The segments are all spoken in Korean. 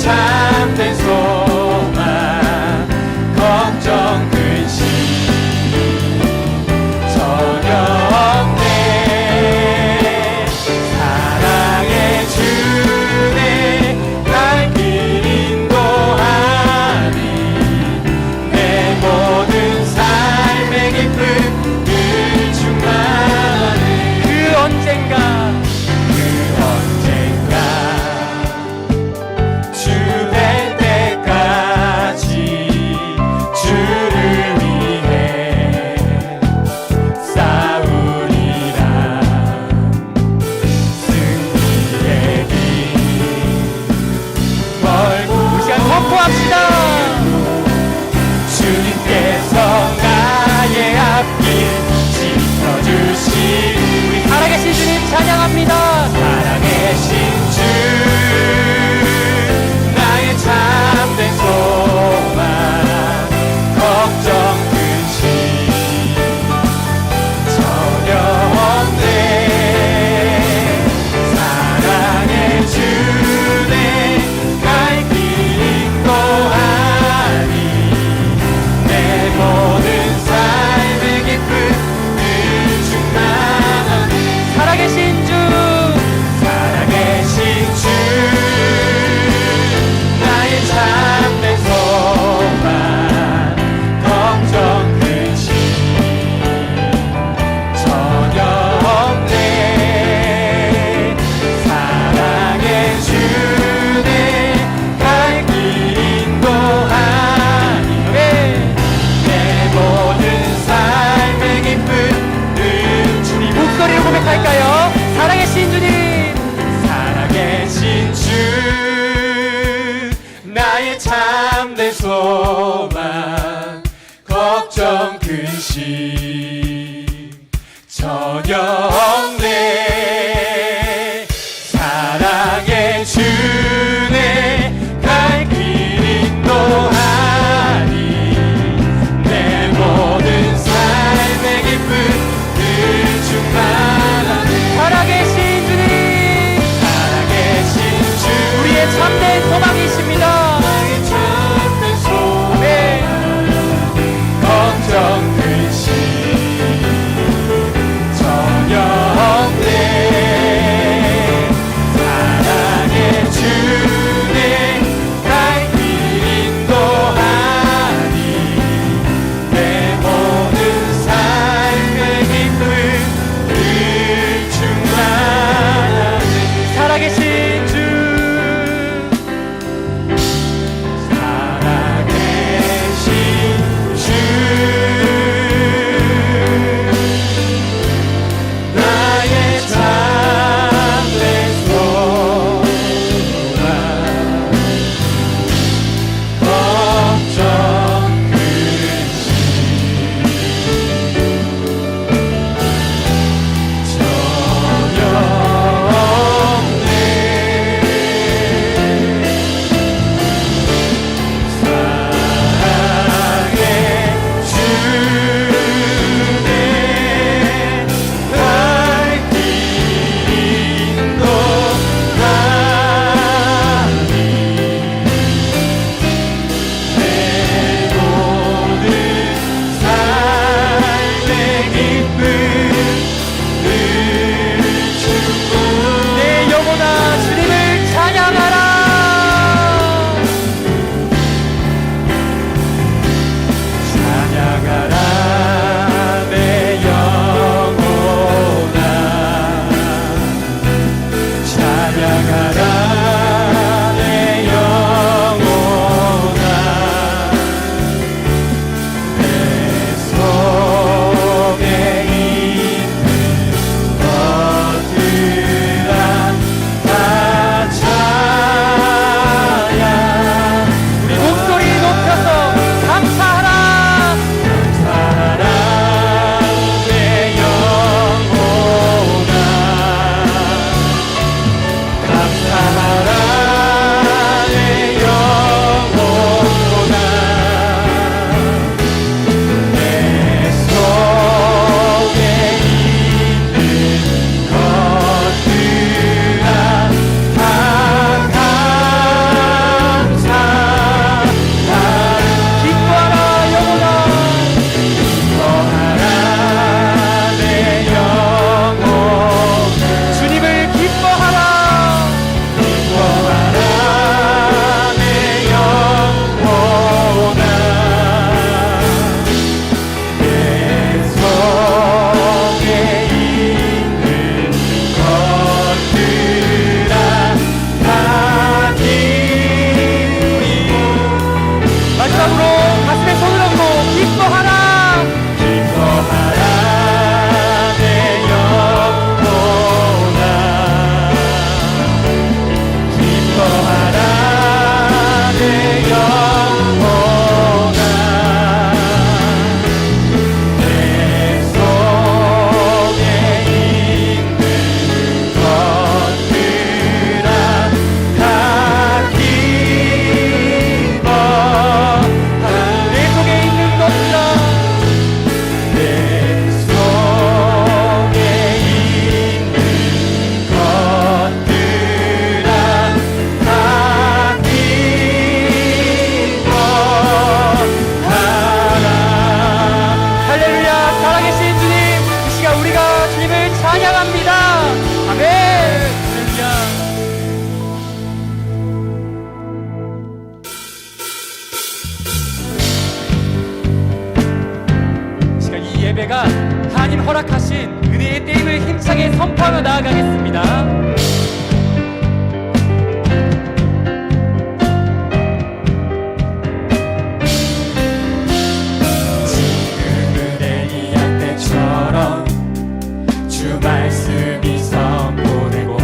참된 소망 걱정 근심 전혀 없네. 사랑의 주네 날 길 인도하니 내 모든 삶의 기쁨 늘 충만하네. 그 언젠가 주 뵐 때까지 주를 위해 싸우리라. 승리의 길 멀고 우리 시간 선포합시다. 주님께서 나의 앞길 지켜주시. 우리 살아계신 주님 찬양합니다. 살아계신 주 나의 참된 소망 걱정 근심 전혀 없네. 사랑의 주네 갈 길 인도하니 내 모든 삶의 기쁨 늘 충만하니. 살아계신 주 살아계신 주 나의 참된 소망 걱정 근심 전혀 없네. 사랑의 주네 갈 길 인도하니 내 모든 삶의 기쁨 늘 주님. 목소리로 고백할까요? 살아계신 주님 살아계신 주 나의 참된 소망 걱정 근심 전혀 없네. 사랑의 주네 갈 길 인도하니 내 모든 삶의 기쁨 늘 충만하네. 살아계신 주님 살아계신 주 우리의 참된 소망이십니다. 나의 참된 소망 걱정 근심 전혀 하나님 허락하신 은혜의 때임을 힘차게 선포하며 나아가겠습니다. 주 말씀이 선포되고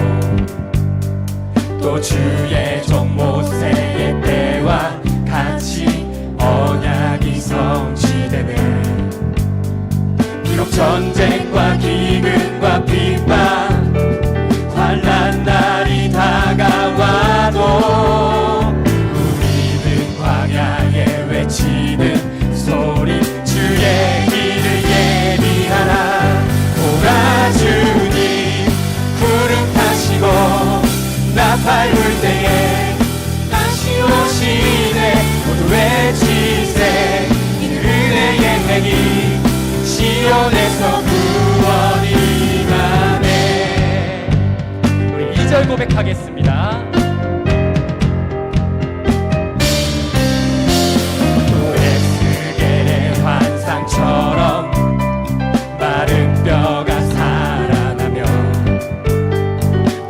또 주의 종 모세의 때와 같이 언약이 성취되네. 비록 전쟁과 기근과 핍박 환난 날이 다가와도 우리는 광야에 외치는 소리 주의 길을 예비하라. 오라 주님 구름 타시고 나팔 불 때에 다시 오시네. 모두 외치세 이는 은혜의 행이 시온에서 구원이 임하네. 우리 2절 고백하겠습니다. 에스겔의 환상처럼 마른 뼈가 살아나며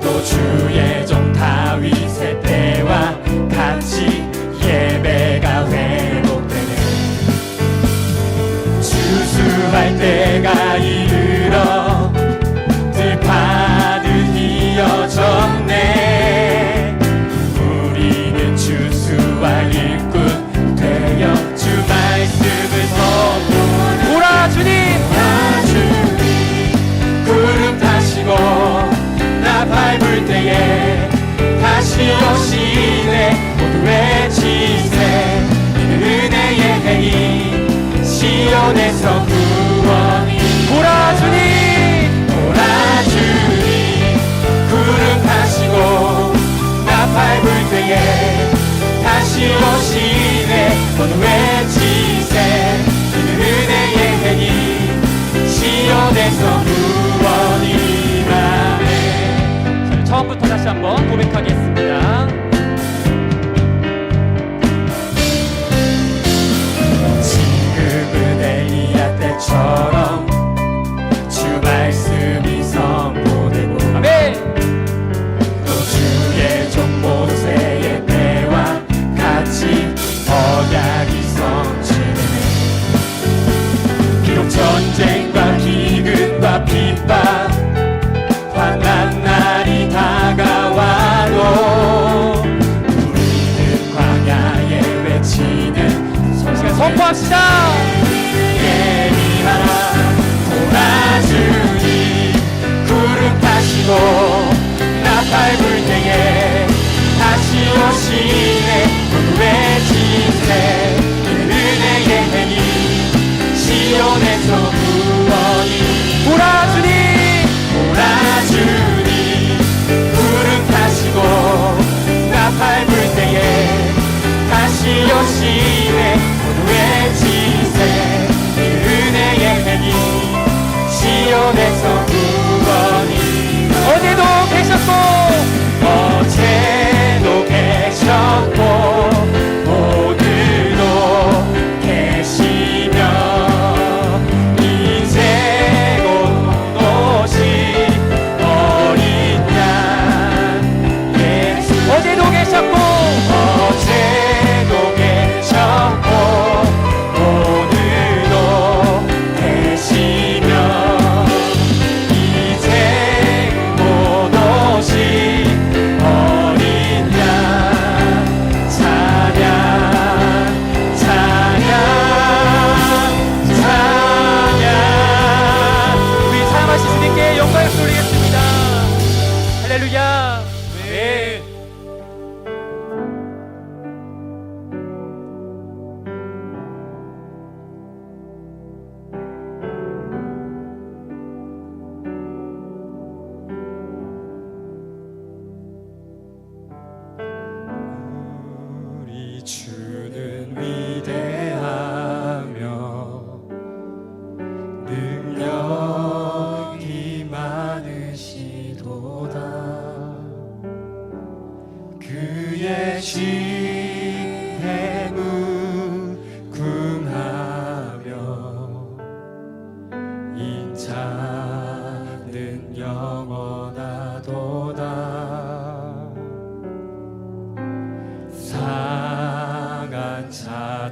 또 주의 종 다윗의 때와 같이 예배가 회복되네. 추수할 때가 이르러 들판을 이어졌네. 우리는 추수할 일꾼 되어 주 말씀을 선포하라. 오라 주님 구름 타시고 나팔 불 때에 다시 오시네. 모두 외치세 이는 은혜의 행이 시온에서 구원이. 오라 주님 오라 주님 구름 타시고 나팔 불 때에 다시 오시네. 모두 외치세 이는 은혜의 행이 시온에서 구원이 임하네. 처음부터 다시 한번 고백하겠습니다. 지금은 엘리야 때처럼 주 말씀이 선포되고 아멘. 또 주의 종 모세의 때와 같이 언약이 성취되네. 비록 전쟁과 기근과 핍박 환난 날이 다가와도 우리는 광야에 외치는 시간 선포합시다. 예비하라. 오라 주님 구름 타시고 나팔 불 때에 다시 오시네. 모두 외치세 이는 은혜의 행이 시온에서 구원이. 오라 주님 오라 주님 구름 타시고 나팔 불 때에 다시 오시네. 모두 외치세 이는 은혜의 행이 시온에서 구원이. 어제도 계셨고 어제도 계셨고 오늘도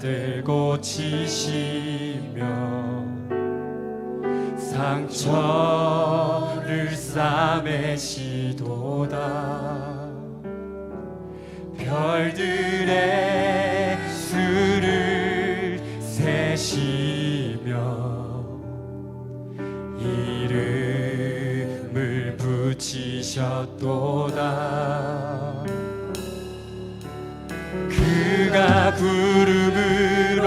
병들 고치시며 상처를 싸매시도다. 별들의 수를 세시며 이름을 붙이셨도다. 그가 구름으로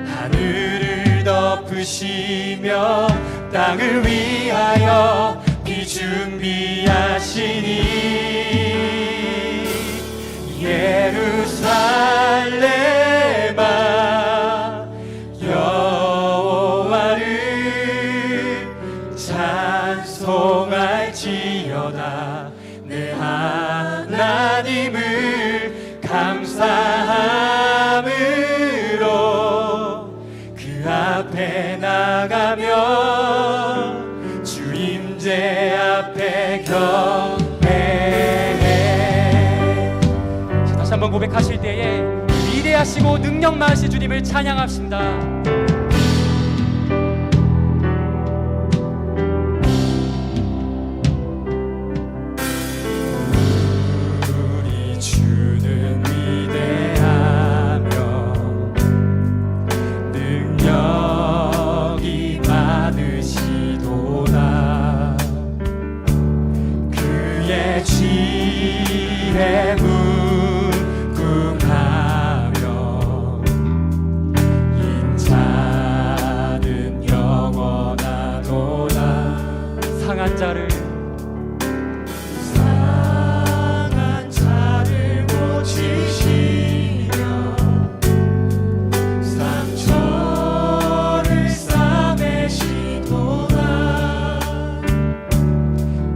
하늘을 덮으시며 땅을 위하여 비 준비하시니 예루살렘아 여호와를 찬송할지어다. 내 하나님을 감사함으로 그 앞에 나가며 주 임재 앞에 경배해. 다시 한번 고백하실 때에 위대하시고 능력 많으신 주님을 찬양합시다. 상한 자를 고치시며 상처를 싸매시도다.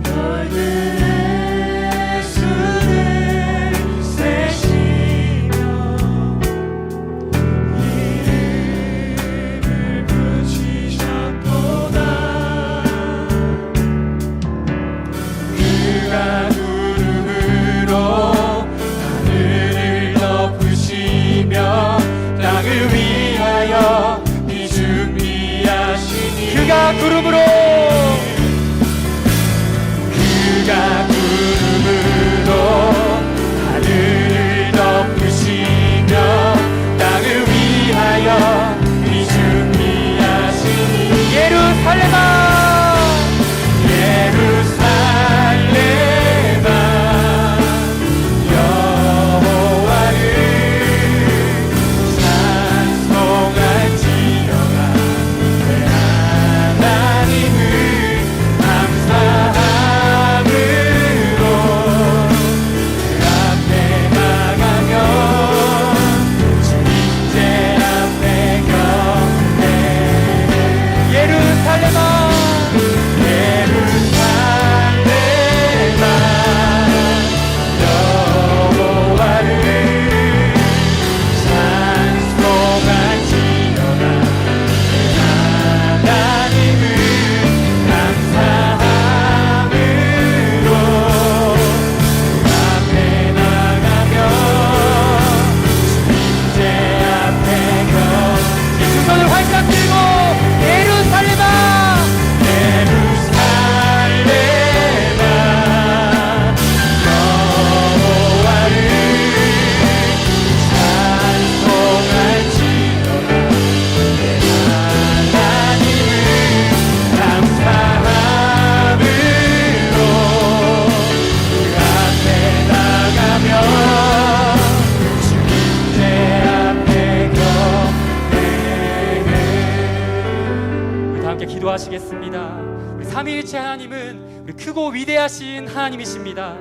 별들의 수를 세시며 이름을 붙이셨도다. 그가 구름으로 하늘을 덮으시며 땅을 위하여 비 준비하시니 그가 구름으로 하늘을 덮으시며 땅을 위하여 비 준비하시니 예루살렘아 기도하시겠습니다. 우리 삼위일체 하나님은 우리 크고 위대하신 하나님이십니다.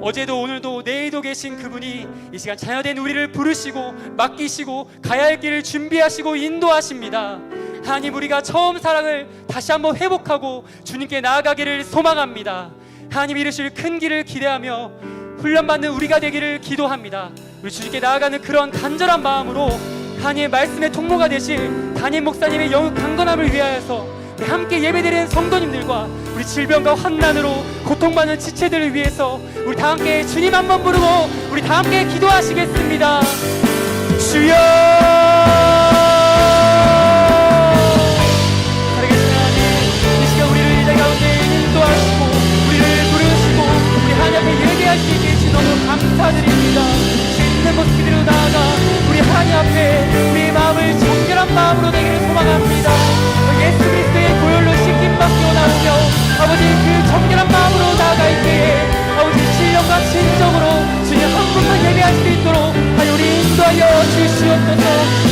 어제도 오늘도 내일도 계신 그분이 이 시간 자녀된 우리를 부르시고 맡기시고 가야 할 길을 준비하시고 인도하십니다. 하나님, 우리가 처음 사랑을 다시 한번 회복하고 주님께 나아가기를 소망합니다. 하나님 이루실 큰 길을 기대하며 훈련받는 우리가 되기를 기도합니다. 우리 주님께 나아가는 그런 간절한 마음으로 하나님의 말씀의 통로가 되실 담임 목사님의 영육 강건함을 위하여서 함께 예배드리는 성도님들과 우리 질병과 환난으로 고통받는 지체들을 위해서 우리 다 함께 주님 한번 부르고 우리 다 함께 기도하시겠습니다. 주여 모습 그대로 나아가 우리 하나님 앞에 우리의 마음을 정결한 마음으로 내기를 소망합니다. 예수 그리스도의 보혈로 씻김 받고 나오며 아버지 그 정결한 마음으로 나아갈 때에 아버지 신령과 진정으로 주님 한 분만 예배할 수 있도록 하여 우리 인도하여 주시옵소서.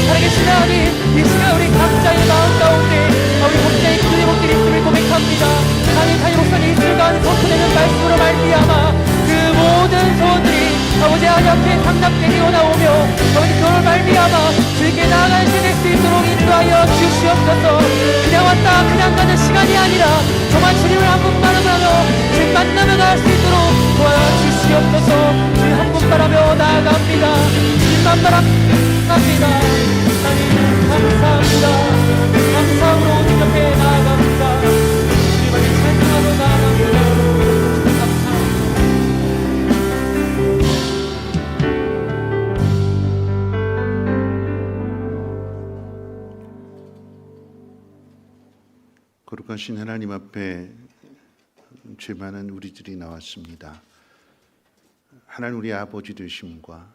살아계신 하나님, 이 시간 우리 각자의 마음 가운데 우리 각자의 기도의 목들이 있음을 고백합니다. 하나님, 다니 목사님 이슬간 선포되는 말씀으로 말미암아 그 모든 소원들이 아버지 하나님 앞에 상납되고 나오며 아버지 그걸 말미암아 주께 나아갈 수 될 수 있도록 인도하여 주시옵소서. 그냥 왔다 그냥 가는 시간이 아니라 정말 주님을 한 분 바라보며 주님 만나며 나갈 수 있도록 도와주시옵소서. 주님 한 분 바라며 나아갑니다. 주님만 바랍니다. 하나님 감사합니다. 감사함으로 주님 앞에 나아갑니다. 주님을 찬양하고 나아갑니다. 거룩하신 하나님 앞에 죄 많은 우리들이 나왔습니다. 하나님 우리 아버지 되심과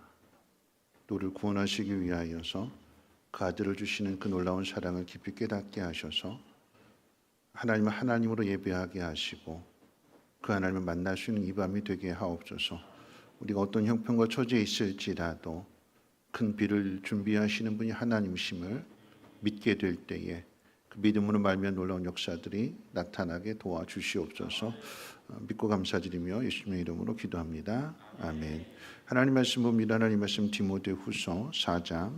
너를 구원하시기 위하여서 그 아들을 주시는 그 놀라운 사랑을 깊이 깨닫게 하셔서 하나님을 하나님으로 예배하게 하시고 그 하나님을 만날 수 있는 이 밤이 되게 하옵소서. 우리가 어떤 형편과 처지에 있을지라도 큰 비를 준비하시는 분이 하나님이심을 믿게 될 때에 그 믿음으로 말미암아 놀라운 역사들이 나타나게 도와주시옵소서. 믿고 감사드리며 예수님의 이름으로 기도합니다. 아멘. 하나님 말씀 봅니다. 하나님 말씀 디모데후서 4장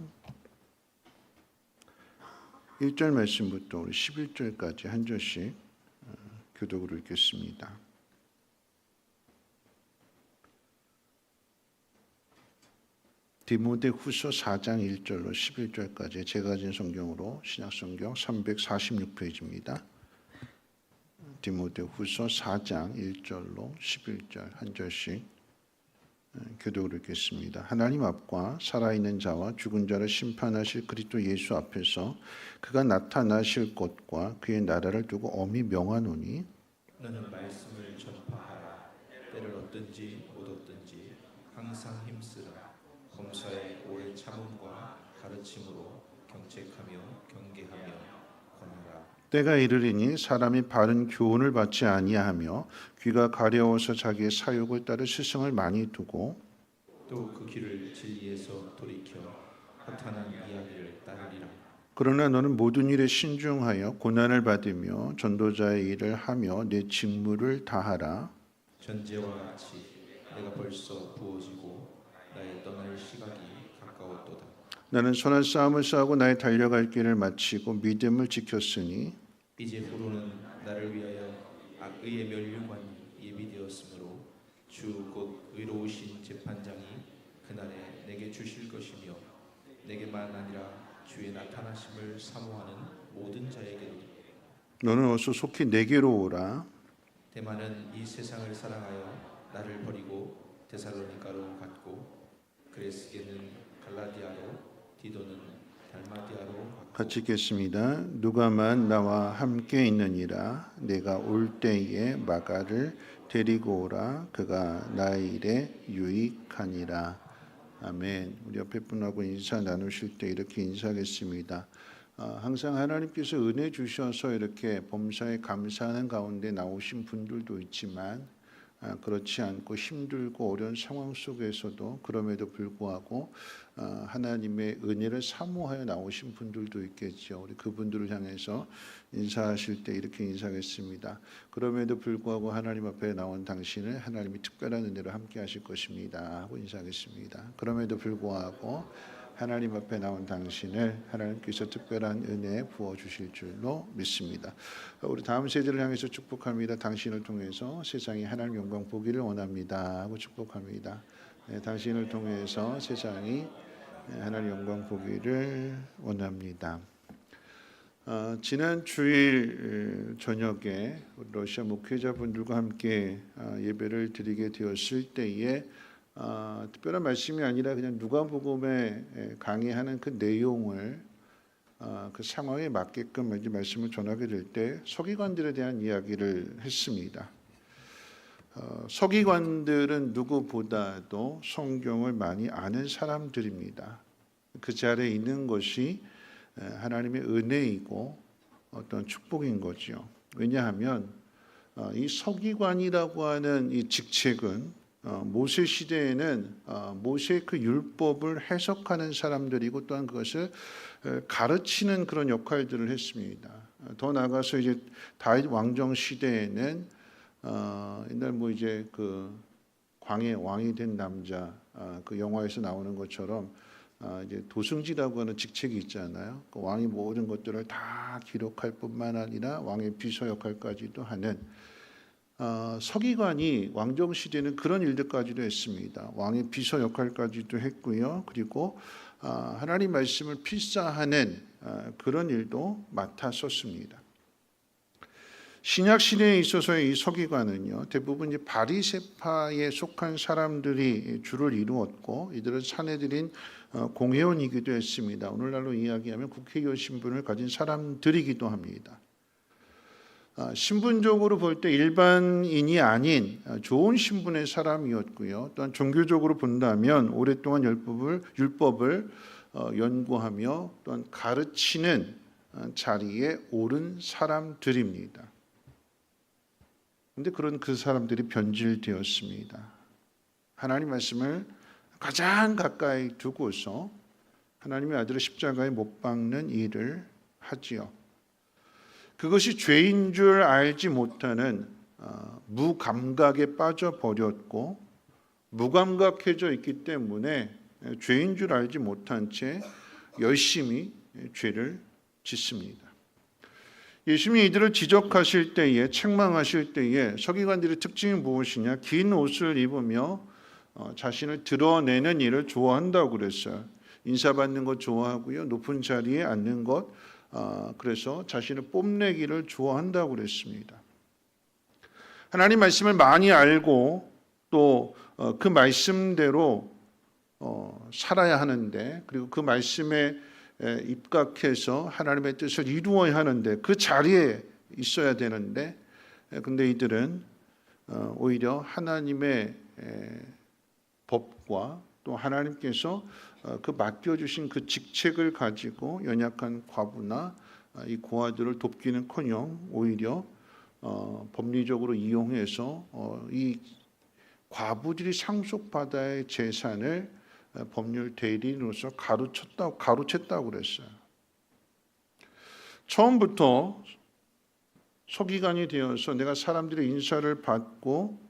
1절 말씀부터 우리 11절까지 한 절씩 교독으로 읽겠습니다. 디모데후서 4장 1절로 11절까지 제가 가진 성경으로 신약성경 346페이지입니다. 디모데후서 4장 1절로 11절 한 절씩 교독을 읽겠습니다. 하나님 앞과 살아있는 자와 죽은 자를 심판하실 그리스도 예수 앞에서 그가 나타나실 것과 그의 나라를 두고 엄히 명하노니 너는 말씀을 전파하라. 때를 얻든지 못 얻든지 항상 힘쓰라. 범사에 오래 참음과 가르침으로 경책하며 경계하며 권하라. 때가 이르리니 사람이 바른 교훈을 받지 아니하며 귀가 가려워서 자기의 사욕을 따라 스승을 많이 두고 또 그 길을 진리에서 돌이켜 허탄한 이야기를 따르리라. 그러나 너는 모든 일에 신중하여 고난을 받으며 전도자의 일을 하며 내 직무를 다하라. 전제와 같이 내가 벌써 부어지고 나의 떠날 시각이 가까웠도다. 나는 선한 싸움을 싸우고 나의 달려갈 길을 마치고 믿음을 지켰으니 이제 후로는 나를 위하여 악의의 멸류관이 예비되었으므로 주 곧 의로우신 재판장이 그날에 내게 주실 것이며 내게만 아니라 주의 나타나심을 사모하는 모든 자에게도. 너는 어서 속히 내게로 오라. 대만은 이 세상을 사랑하여 나를 버리고 데살로니가로 갔고 그레스게는 갈라디아로 디도는 달마디아로 갔고. 같이 읽겠습니다. 누가만 나와 함께 있느니라. 내가 올 때에 마가를 데리고 오라. 그가 나의 일에 유익하니라. 아멘. 우리 옆에 분하고 인사 나누실 때 이렇게 인사하겠습니다. 항상 하나님께서 은혜 주셔서 이렇게 범사에 감사하는 가운데 나오신 분들도 있지만 그렇지 않고 힘들고 어려운 상황 속에서도 그럼에도 불구하고 하나님의 은혜를 사모하여 나오신 분들도 있겠죠. 우리 그분들을 향해서 인사하실 때 이렇게 인사하겠습니다. 그럼에도 불구하고 하나님 앞에 나온 당신을 하나님이 특별한 은혜로 함께 하실 것입니다 하고 인사하겠습니다. 그럼에도 불구하고 하나님 앞에 나온 당신을 하나님께서 특별한 은혜 부어주실 줄로 믿습니다. 우리 다음 세대를 향해서 축복합니다. 당신을 통해서 세상이 하나님 영광 보기를 원합니다 하고 축복합니다. 네, 당신을 통해서 세상이 하나님 영광 보기를 원합니다. 지난 주일 저녁에 러시아 목회자분들과 함께 예배를 드리게 되었을 때에 특별한 말씀이 아니라 그냥 누가복음에 강의하는 그 내용을 그 상황에 맞게끔 말씀을 전하게 될 때 서기관들에 대한 이야기를 했습니다. 서기관들은 누구보다도 성경을 많이 아는 사람들입니다. 그 자리에 있는 것이 하나님의 은혜이고 어떤 축복인 거죠. 왜냐하면 이 서기관이라고 하는 이 직책은 모세 시대에는 모세의 그 율법을 해석하는 사람들이고 또한 그것을 가르치는 그런 역할들을 했습니다. 더 나아가서 이제 다윗 왕정 시대에는 옛날 뭐 이제 그 광해 왕이 된 남자 그 영화에서 나오는 것처럼 이제 도승지라고 하는 직책이 있잖아요. 그 왕이 모든 것들을 다 기록할 뿐만 아니라 왕의 비서 역할까지도 하는 서기관이 왕정 시대는 그런 일들까지도 했습니다. 왕의 비서 역할까지도 했고요. 그리고 하나님 말씀을 필사하는 그런 일도 맡았었습니다. 신약 시대에 있어서의 이 서기관은요, 대부분 이제 바리새파에 속한 사람들이 주를 이루었고, 이들은 사내들인 공회원이기도 했습니다. 오늘날로 이야기하면 국회의원 신분을 가진 사람들이기도 합니다. 신분적으로 볼 때 일반인이 아닌 좋은 신분의 사람이었고요. 또한 종교적으로 본다면 오랫동안 율법을 연구하며 또한 가르치는 자리에 오른 사람들입니다. 그런데 그런 그 사람들이 변질되었습니다. 하나님 말씀을 가장 가까이 두고서 하나님의 아들을 십자가에 못 박는 일을 하지요. 그것이 죄인 줄 알지 못하는 무감각에 빠져버렸고 무감각해져 있기 때문에 죄인 줄 알지 못한 채 열심히 죄를 짓습니다. 예수님이 이들을 지적하실 때에 책망하실 때에 서기관들의 특징이 무엇이냐? 긴 옷을 입으며 자신을 드러내는 일을 좋아한다고 그랬어요. 인사받는 것 좋아하고요. 높은 자리에 앉는 것 그래서 자신을 뽐내기를 좋아한다고 그랬습니다. 하나님 말씀을 많이 알고 또 그 말씀대로 살아야 하는데 그리고 그 말씀에 입각해서 하나님의 뜻을 이루어야 하는데 그 자리에 있어야 되는데 근데 이들은 오히려 하나님의 법과 또 하나님께서 그 맡겨주신 그 직책을 가지고 연약한 과부나 이 고아들을 돕기는커녕 오히려 법리적으로 이용해서 이 과부들이 상속받아야 재산을 법률 대리인으로서 가로챘다고 그랬어요. 처음부터 서기관이 되어서 내가 사람들의 인사를 받고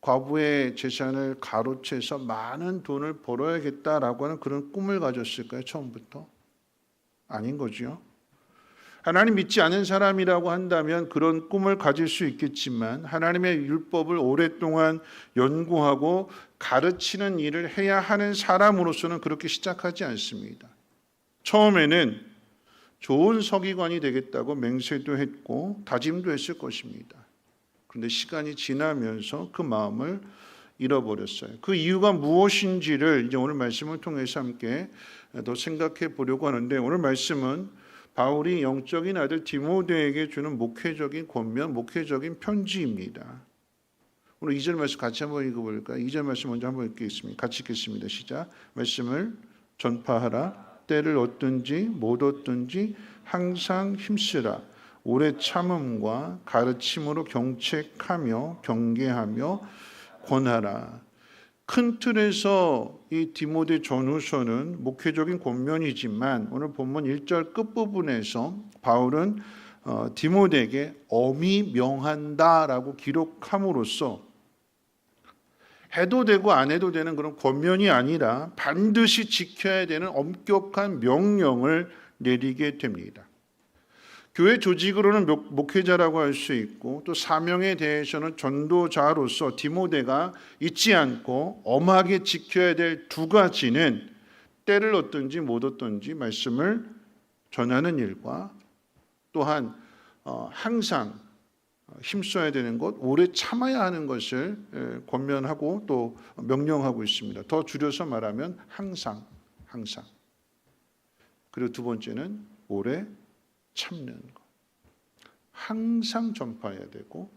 과부의 재산을 가로채서 많은 돈을 벌어야겠다라고 하는 그런 꿈을 가졌을까요? 처음부터? 아닌 거죠. 하나님 믿지 않은 사람이라고 한다면 그런 꿈을 가질 수 있겠지만 하나님의 율법을 오랫동안 연구하고 가르치는 일을 해야 하는 사람으로서는 그렇게 시작하지 않습니다. 처음에는 좋은 서기관이 되겠다고 맹세도 했고 다짐도 했을 것입니다. 그런데 시간이 지나면서 그 마음을 잃어버렸어요. 그 이유가 무엇인지를 이제 오늘 말씀을 통해서 함께 더 생각해 보려고 하는데 오늘 말씀은 바울이 영적인 아들 디모데에게 주는 목회적인 권면, 목회적인 편지입니다. 오늘 2절 말씀 같이 한번 읽어볼까요? 2절 말씀 먼저 한번 읽겠습니다. 같이 읽겠습니다. 시작. 말씀을 전파하라. 때를 얻든지 못 얻든지 항상 힘쓰라. 오래 참음과 가르침으로 경책하며 경계하며 권하라. 큰 틀에서 이 디모데 전후서는 목회적인 권면이지만 오늘 본문 1절 끝부분에서 바울은 디모데에게 엄히 명한다라고 기록함으로써 해도 되고 안 해도 되는 그런 권면이 아니라 반드시 지켜야 되는 엄격한 명령을 내리게 됩니다. 교회 조직으로는 목회자라고 할 수 있고 또 사명에 대해서는 전도자로서 디모데가 잊지 않고 엄하게 지켜야 될 두 가지는 때를 얻든지 못 얻든지 말씀을 전하는 일과 또한 항상 힘써야 되는 것, 오래 참아야 하는 것을 권면하고 또 명령하고 있습니다. 더 줄여서 말하면 항상. 그리고 두 번째는 오래 참는 것. 항상 전파해야 되고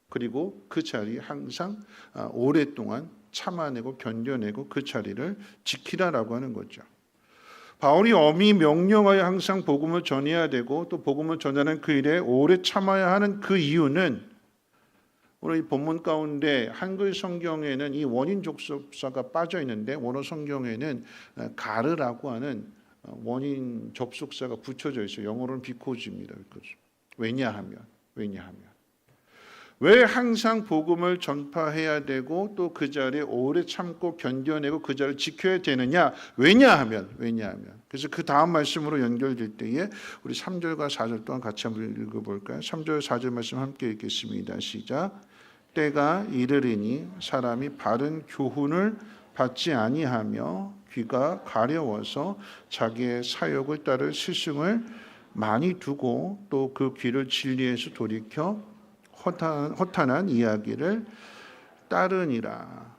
그리고 그 자리에 항상 오랫동안 참아내고 견뎌내고 그 자리를 지키라라고 하는 거죠. 바울이 엄히 명령하여 항상 복음을 전해야 되고 또 복음을 전하는 그 일에 오래 참아야 하는 그 이유는 오늘 이 본문 가운데 한글 성경에는 이 원인 접속사가 빠져 있는데 원어 성경에는 가르라고 하는 원인 접속사가 붙여져 있어요. 영어로는 비코즈입니다. 왜냐하면 왜 항상 복음을 전파해야 되고 또 그 자리에 오래 참고 견뎌내고 그 자리를 지켜야 되느냐? 왜냐하면 그래서 그 다음 말씀으로 연결될 때에 우리 3절과 4절 또한 같이 한번 읽어볼까요? 3절 4절 말씀 함께 읽겠습니다. 시작. 때가 이르리니 사람이 바른 교훈을 받지 아니하며 귀가 가려워서 자기의 사욕을 따를 스승을 많이 두고 또 그 귀를 진리에서 돌이켜 허탄한 이야기를 따르니라.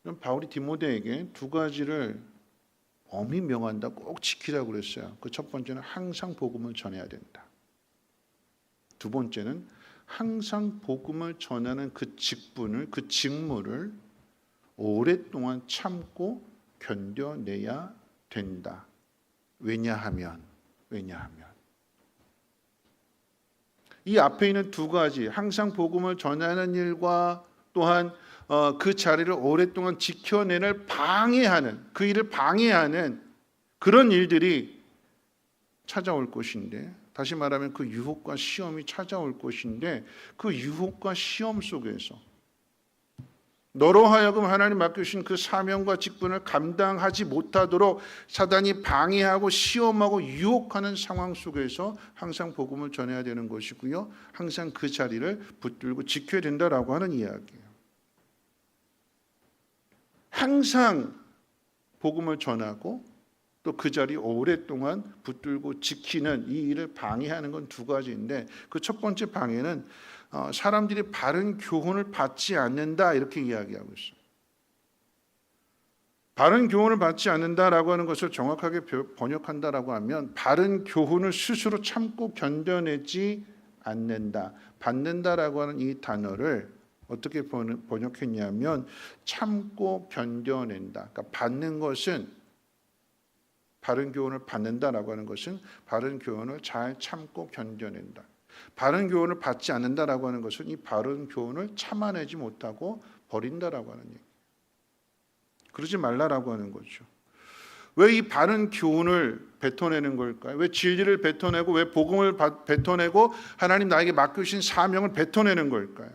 그럼 바울이 디모데에게 두 가지를 엄히 명한다, 꼭 지키라고 그랬어요. 그 첫 번째는 항상 복음을 전해야 된다. 두 번째는 항상 복음을 전하는 그 직분을, 그 직무를 오랫동안 참고 견뎌내야 된다. 왜냐하면 이 앞에 있는 두 가지, 항상 복음을 전하는 일과 또한 그 자리를 오랫동안 지켜내는 방해하는, 그 일을 방해하는 그런 일들이 찾아올 것인데, 다시 말하면 그 유혹과 시험이 찾아올 것인데, 그 유혹과 시험 속에서 너로 하여금 하나님 맡기신 그 사명과 직분을 감당하지 못하도록 사단이 방해하고 시험하고 유혹하는 상황 속에서 항상 복음을 전해야 되는 것이고요. 항상 그 자리를 붙들고 지켜야 된다라고 하는 이야기예요. 항상 복음을 전하고 또 그 자리 오랫동안 붙들고 지키는 이 일을 방해하는 건 두 가지인데, 그 첫 번째 방해는 사람들이 바른 교훈을 받지 않는다 이렇게 이야기하고 있어요. 바른 교훈을 받지 않는다라고 하는 것을 정확하게 번역한다라고 하면 바른 교훈을 스스로 참고 견뎌내지 않는다. 받는다라고 하는 이 단어를 어떻게 번역했냐면 참고 견뎌낸다. 그러니까 받는 것은, 바른 교훈을 받는다라고 하는 것은 바른 교훈을 잘 참고 견뎌낸다. 바른 교훈을 받지 않는다라고 하는 것은 이 바른 교훈을 참아내지 못하고 버린다라고 하는 얘기. 그러지 말라라고 하는 거죠. 왜 이 바른 교훈을 뱉어내는 걸까요? 왜 진리를 뱉어내고 왜 복음을 뱉어내고 하나님 나에게 맡기신 사명을 뱉어내는 걸까요?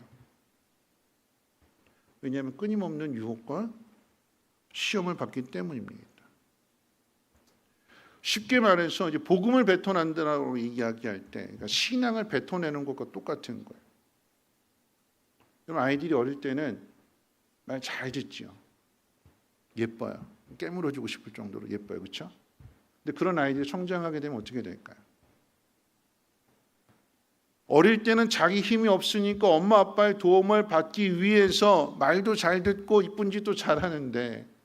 왜냐하면 끊임없는 유혹과 시험을 받기 때문입니다. 쉽게 말해서 이제 복음을 뱉어낸다라고 이야기할 때, 그러니까 신앙을 뱉어내는 것과 똑같은 거예요. 그럼 아이들이 어릴 때는 말 잘 듣지요. 예뻐요. 깨물어주고 싶을 정도로 예뻐요, 그렇죠? 근데 그런 아이들이 성장하게 되면 어떻게 될까요? 어릴 때는 자기 힘이 없으니까 엄마 아빠의 도움을 받기 위해서 말도 잘 듣고 이쁜 짓도 잘하는데,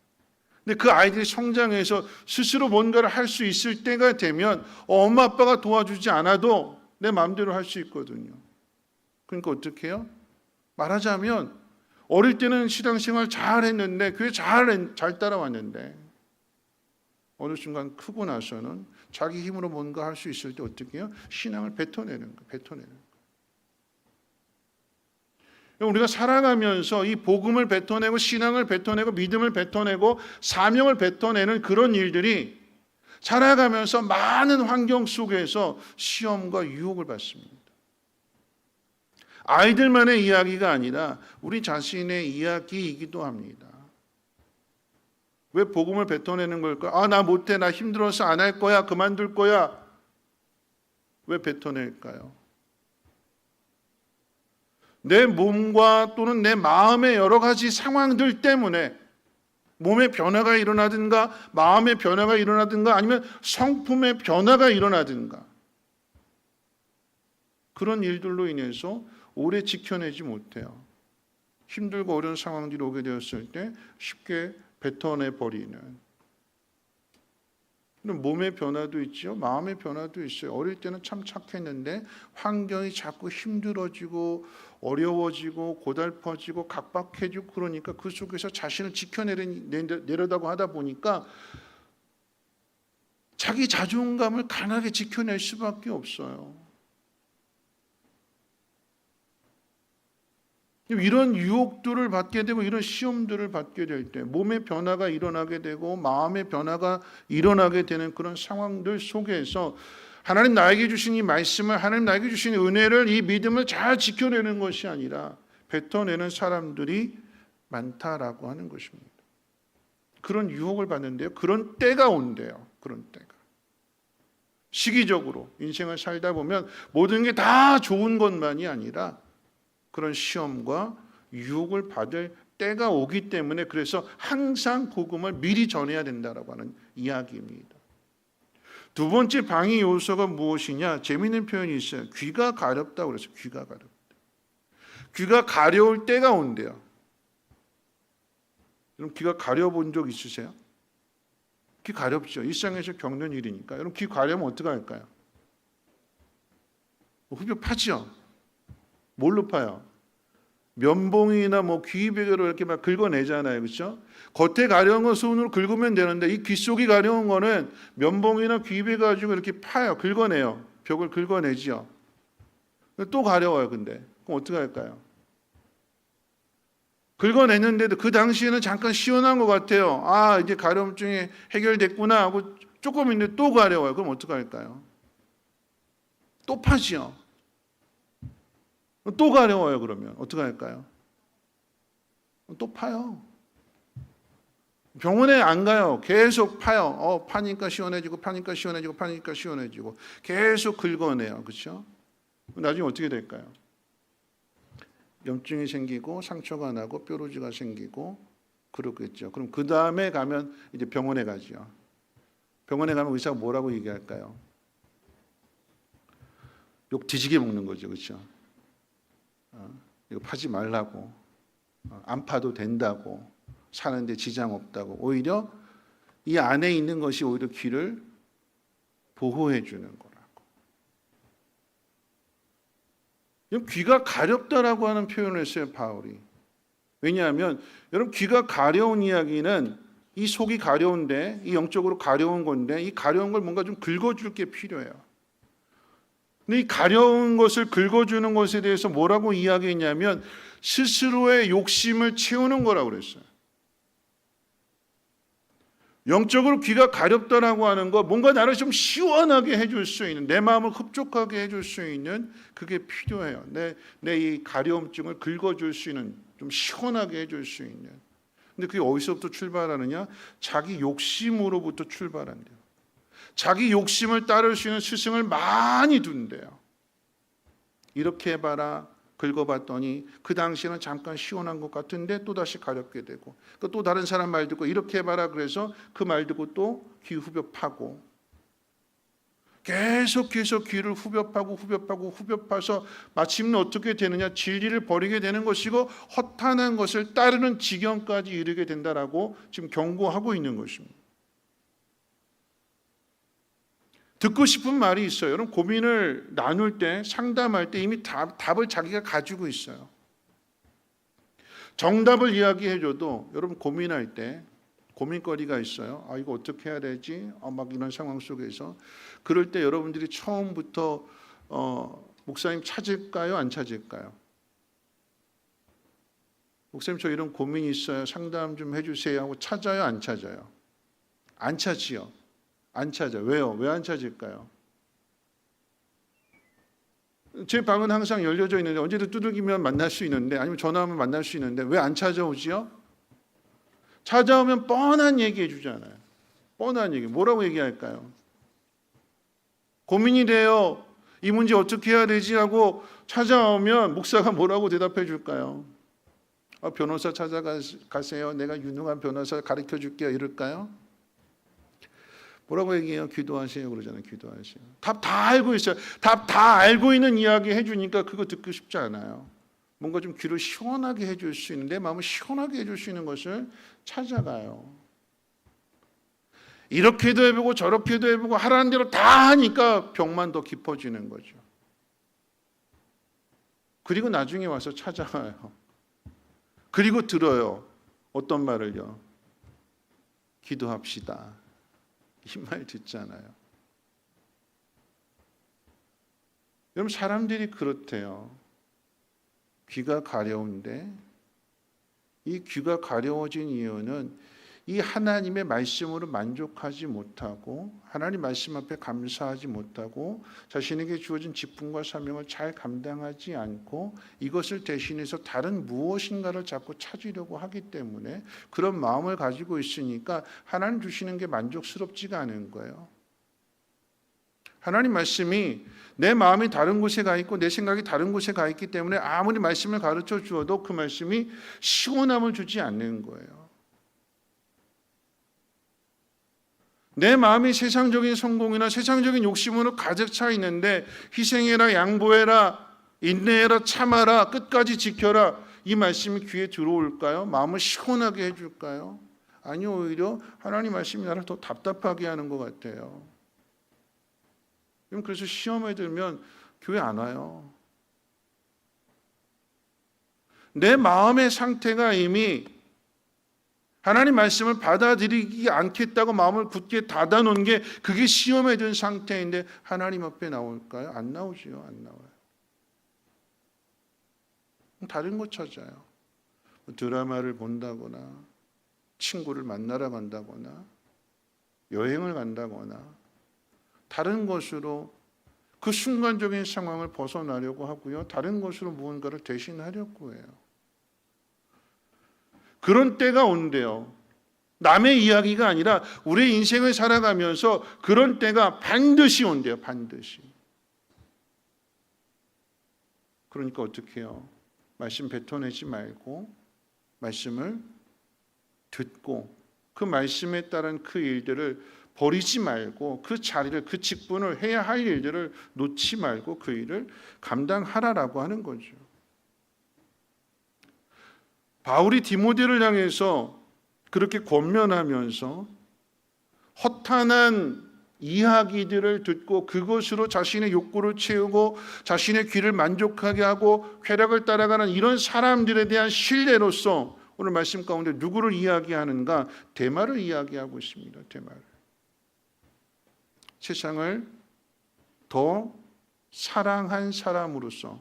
근데 그 아이들이 성장해서 스스로 뭔가를 할 수 있을 때가 되면 엄마 아빠가 도와주지 않아도 내 마음대로 할 수 있거든요. 그러니까 어떻게 해요? 말하자면 어릴 때는 신앙생활 잘했는데, 교회 잘 따라왔는데 어느 순간 크고 나서는 자기 힘으로 뭔가 할 수 있을 때 어떻게 해요? 신앙을 뱉어내는 거예요. 우리가 살아가면서 이 복음을 뱉어내고 신앙을 뱉어내고 믿음을 뱉어내고 사명을 뱉어내는 그런 일들이 살아가면서 많은 환경 속에서 시험과 유혹을 받습니다. 아이들만의 이야기가 아니라 우리 자신의 이야기이기도 합니다. 왜 복음을 뱉어내는 걸까? 나 못해, 나 힘들어서 안 할 거야, 그만둘 거야. 왜 뱉어낼까요? 내 몸과 또는 내 마음의 여러 가지 상황들 때문에 몸의 변화가 일어나든가 마음의 변화가 일어나든가 아니면 성품의 변화가 일어나든가 그런 일들로 인해서 오래 지켜내지 못해요. 힘들고 어려운 상황들이 오게 되었을 때 쉽게 뱉어내버리는 몸의 변화도 있죠. 마음의 변화도 있어요. 어릴 때는 참 착했는데 환경이 자꾸 힘들어지고 어려워지고 고달퍼지고 각박해지고 그러니까 그 속에서 자신을 지켜내려다고 하다 보니까 자기 자존감을 강하게 지켜낼 수밖에 없어요. 이런 유혹들을 받게 되고 이런 시험들을 받게 될 때 몸의 변화가 일어나게 되고 마음의 변화가 일어나게 되는 그런 상황들 속에서 하나님 나에게 주신 이 말씀을, 하나님 나에게 주신 은혜를, 이 믿음을 잘 지켜내는 것이 아니라 뱉어내는 사람들이 많다라고 하는 것입니다. 그런 유혹을 받는데요. 그런 때가 온대요. 그런 때가. 시기적으로 인생을 살다 보면 모든 게 다 좋은 것만이 아니라 그런 시험과 유혹을 받을 때가 오기 때문에 그래서 항상 복음을 미리 전해야 된다라고 하는 이야기입니다. 두 번째 방해 요소가 무엇이냐? 재미있는 표현이 있어요. 귀가 가렵다고 그래서 귀가 가렵다. 귀가 가려울 때가 온대요. 여러분 귀가 가려본 적 있으세요? 귀 가렵죠. 일상에서 겪는 일이니까. 여러분 귀 가려면 어떻게 할까요? 흡입 파죠. 뭘로 파요? 면봉이나 귀베개로 이렇게 막 긁어내잖아요, 그렇죠? 겉에 가려운 건 손으로 긁으면 되는데 이 귀 속이 가려운 거는 면봉이나 귀베개 가지고 이렇게 파요, 긁어내요. 벽을 긁어내지요. 또 가려워요, 근데 그럼 어떻게 할까요? 긁어냈는데도 그 당시에는 잠깐 시원한 것 같아요. 아, 이제 가려움증이 해결됐구나 하고 조금 있는데 또 가려워요. 그럼 어떻게 할까요? 또 파지요. 또 가려워요. 그러면 어떻게 할까요? 또 파요. 병원에 안 가요. 계속 파요. 파니까 시원해지고 파니까 시원해지고 파니까 시원해지고 계속 긁어내요. 그렇죠? 나중에 어떻게 될까요? 염증이 생기고 상처가 나고 뾰루지가 생기고 그러겠죠. 그럼 그 다음에 가면 이제 병원에 가죠. 병원에 가면 의사가 뭐라고 얘기할까요? 욕 뒤지게 먹는 거죠. 그렇죠? 이거 파지 말라고, 안 파도 된다고, 사는데 지장 없다고. 오히려 이 안에 있는 것이 오히려 귀를 보호해 주는 거라고. 귀가 가렵다라고 하는 표현을 했어요, 바울이. 왜냐하면 여러분 귀가 가려운 이야기는 이 속이 가려운데, 이 영적으로 가려운 건데 이 가려운 걸 뭔가 좀 긁어줄 게 필요해요. 근데 이 가려운 것을 긁어주는 것에 대해서 뭐라고 이야기했냐면 스스로의 욕심을 채우는 거라고 그랬어요. 영적으로 귀가 가렵다라고 하는 거, 뭔가 나를 좀 시원하게 해줄 수 있는, 내 마음을 흡족하게 해줄 수 있는 그게 필요해요. 내 이 가려움증을 긁어줄 수 있는, 좀 시원하게 해줄 수 있는. 근데 그게 어디서부터 출발하느냐? 자기 욕심으로부터 출발한대요. 자기 욕심을 따를 수 있는 스승을 많이 둔대요. 이렇게 해봐라. 긁어봤더니 그 당시에는 잠깐 시원한 것 같은데 또다시 가렵게 되고 또 다른 사람 말 듣고 이렇게 해봐라 그래서 그 말 듣고 또 귀 후벼 파고 계속 귀를 후벼 파서 마침내 어떻게 되느냐? 진리를 버리게 되는 것이고 허탄한 것을 따르는 지경까지 이르게 된다라고 지금 경고하고 있는 것입니다. 듣고 싶은 말이 있어요. 여러분 고민을 나눌 때, 상담할 때 이미 답을 자기가 가지고 있어요. 정답을 이야기해줘도 여러분 고민할 때 고민거리가 있어요. 이거 어떻게 해야 되지? 막 이런 상황 속에서 그럴 때 여러분들이 처음부터 목사님 찾을까요? 안 찾을까요? 목사님 저 이런 고민이 있어요. 상담 좀 해주세요 하고 찾아요? 안 찾아요? 안 찾지요. 안 찾아. 왜요? 왜 안 찾을까요? 제 방은 항상 열려져 있는데 언제든 두들기면 만날 수 있는데 아니면 전화하면 만날 수 있는데 왜 안 찾아오지요? 찾아오면 뻔한 얘기해 주잖아요. 뻔한 얘기. 뭐라고 얘기할까요? 고민이 돼요. 이 문제 어떻게 해야 되지? 하고 찾아오면 목사가 뭐라고 대답해 줄까요? 변호사 찾아가세요. 내가 유능한 변호사 가르쳐 줄게요. 이럴까요? 뭐라고 얘기해요? 기도하세요. 그러잖아요. 기도하세요. 답 다 알고 있어요. 답 다 알고 있는 이야기 해주니까 그거 듣고 싶지 않아요. 뭔가 좀 귀를 시원하게 해줄 수 있는, 내 마음을 시원하게 해줄 수 있는 것을 찾아가요. 이렇게도 해보고 저렇게도 해보고 하라는 대로 다 하니까 병만 더 깊어지는 거죠. 그리고 나중에 와서 찾아와요. 그리고 들어요. 어떤 말을요? 기도합시다. 이 말 듣잖아요. 여러분, 사람들이 그렇대요. 귀가 가려운데, 이 귀가 가려워진 이유는 이 하나님의 말씀으로 만족하지 못하고, 하나님 말씀 앞에 감사하지 못하고, 자신에게 주어진 직분과 사명을 잘 감당하지 않고 이것을 대신해서 다른 무엇인가를 자꾸 찾으려고 하기 때문에 그런 마음을 가지고 있으니까 하나님 주시는 게 만족스럽지가 않은 거예요. 하나님 말씀이 내 마음이 다른 곳에 가 있고 내 생각이 다른 곳에 가 있기 때문에 아무리 말씀을 가르쳐 주어도 그 말씀이 시원함을 주지 않는 거예요. 내 마음이 세상적인 성공이나 세상적인 욕심으로 가득 차 있는데 희생해라, 양보해라, 인내해라, 참아라, 끝까지 지켜라, 이 말씀이 귀에 들어올까요? 마음을 시원하게 해줄까요? 아니요, 오히려 하나님 말씀이 나를 더 답답하게 하는 것 같아요. 그래서 시험에 들면 교회 안 와요. 내 마음의 상태가 이미 하나님 말씀을 받아들이지 않겠다고 마음을 굳게 닫아놓은 게 그게 시험에 든 상태인데 하나님 앞에 나올까요? 안 나오지요. 안 나와요. 다른 거 찾아요. 드라마를 본다거나 친구를 만나러 간다거나 여행을 간다거나 다른 것으로 그 순간적인 상황을 벗어나려고 하고요. 다른 것으로 무언가를 대신하려고 해요. 그런 때가 온대요. 남의 이야기가 아니라 우리의 인생을 살아가면서 그런 때가 반드시 온대요. 반드시. 그러니까 어떻게 해요? 말씀 뱉어내지 말고 말씀을 듣고 그 말씀에 따른 그 일들을 버리지 말고 그 자리를, 그 직분을 해야 할 일들을 놓지 말고 그 일을 감당하라라고 하는 거죠. 바울이 디모데를 향해서 그렇게 권면하면서 허탄한 이야기들을 듣고 그것으로 자신의 욕구를 채우고 자신의 귀를 만족하게 하고 쾌락을 따라가는 이런 사람들에 대한 신뢰로서 오늘 말씀 가운데 누구를 이야기하는가? 데마를 이야기하고 있습니다. 데마를. 세상을 더 사랑한 사람으로서,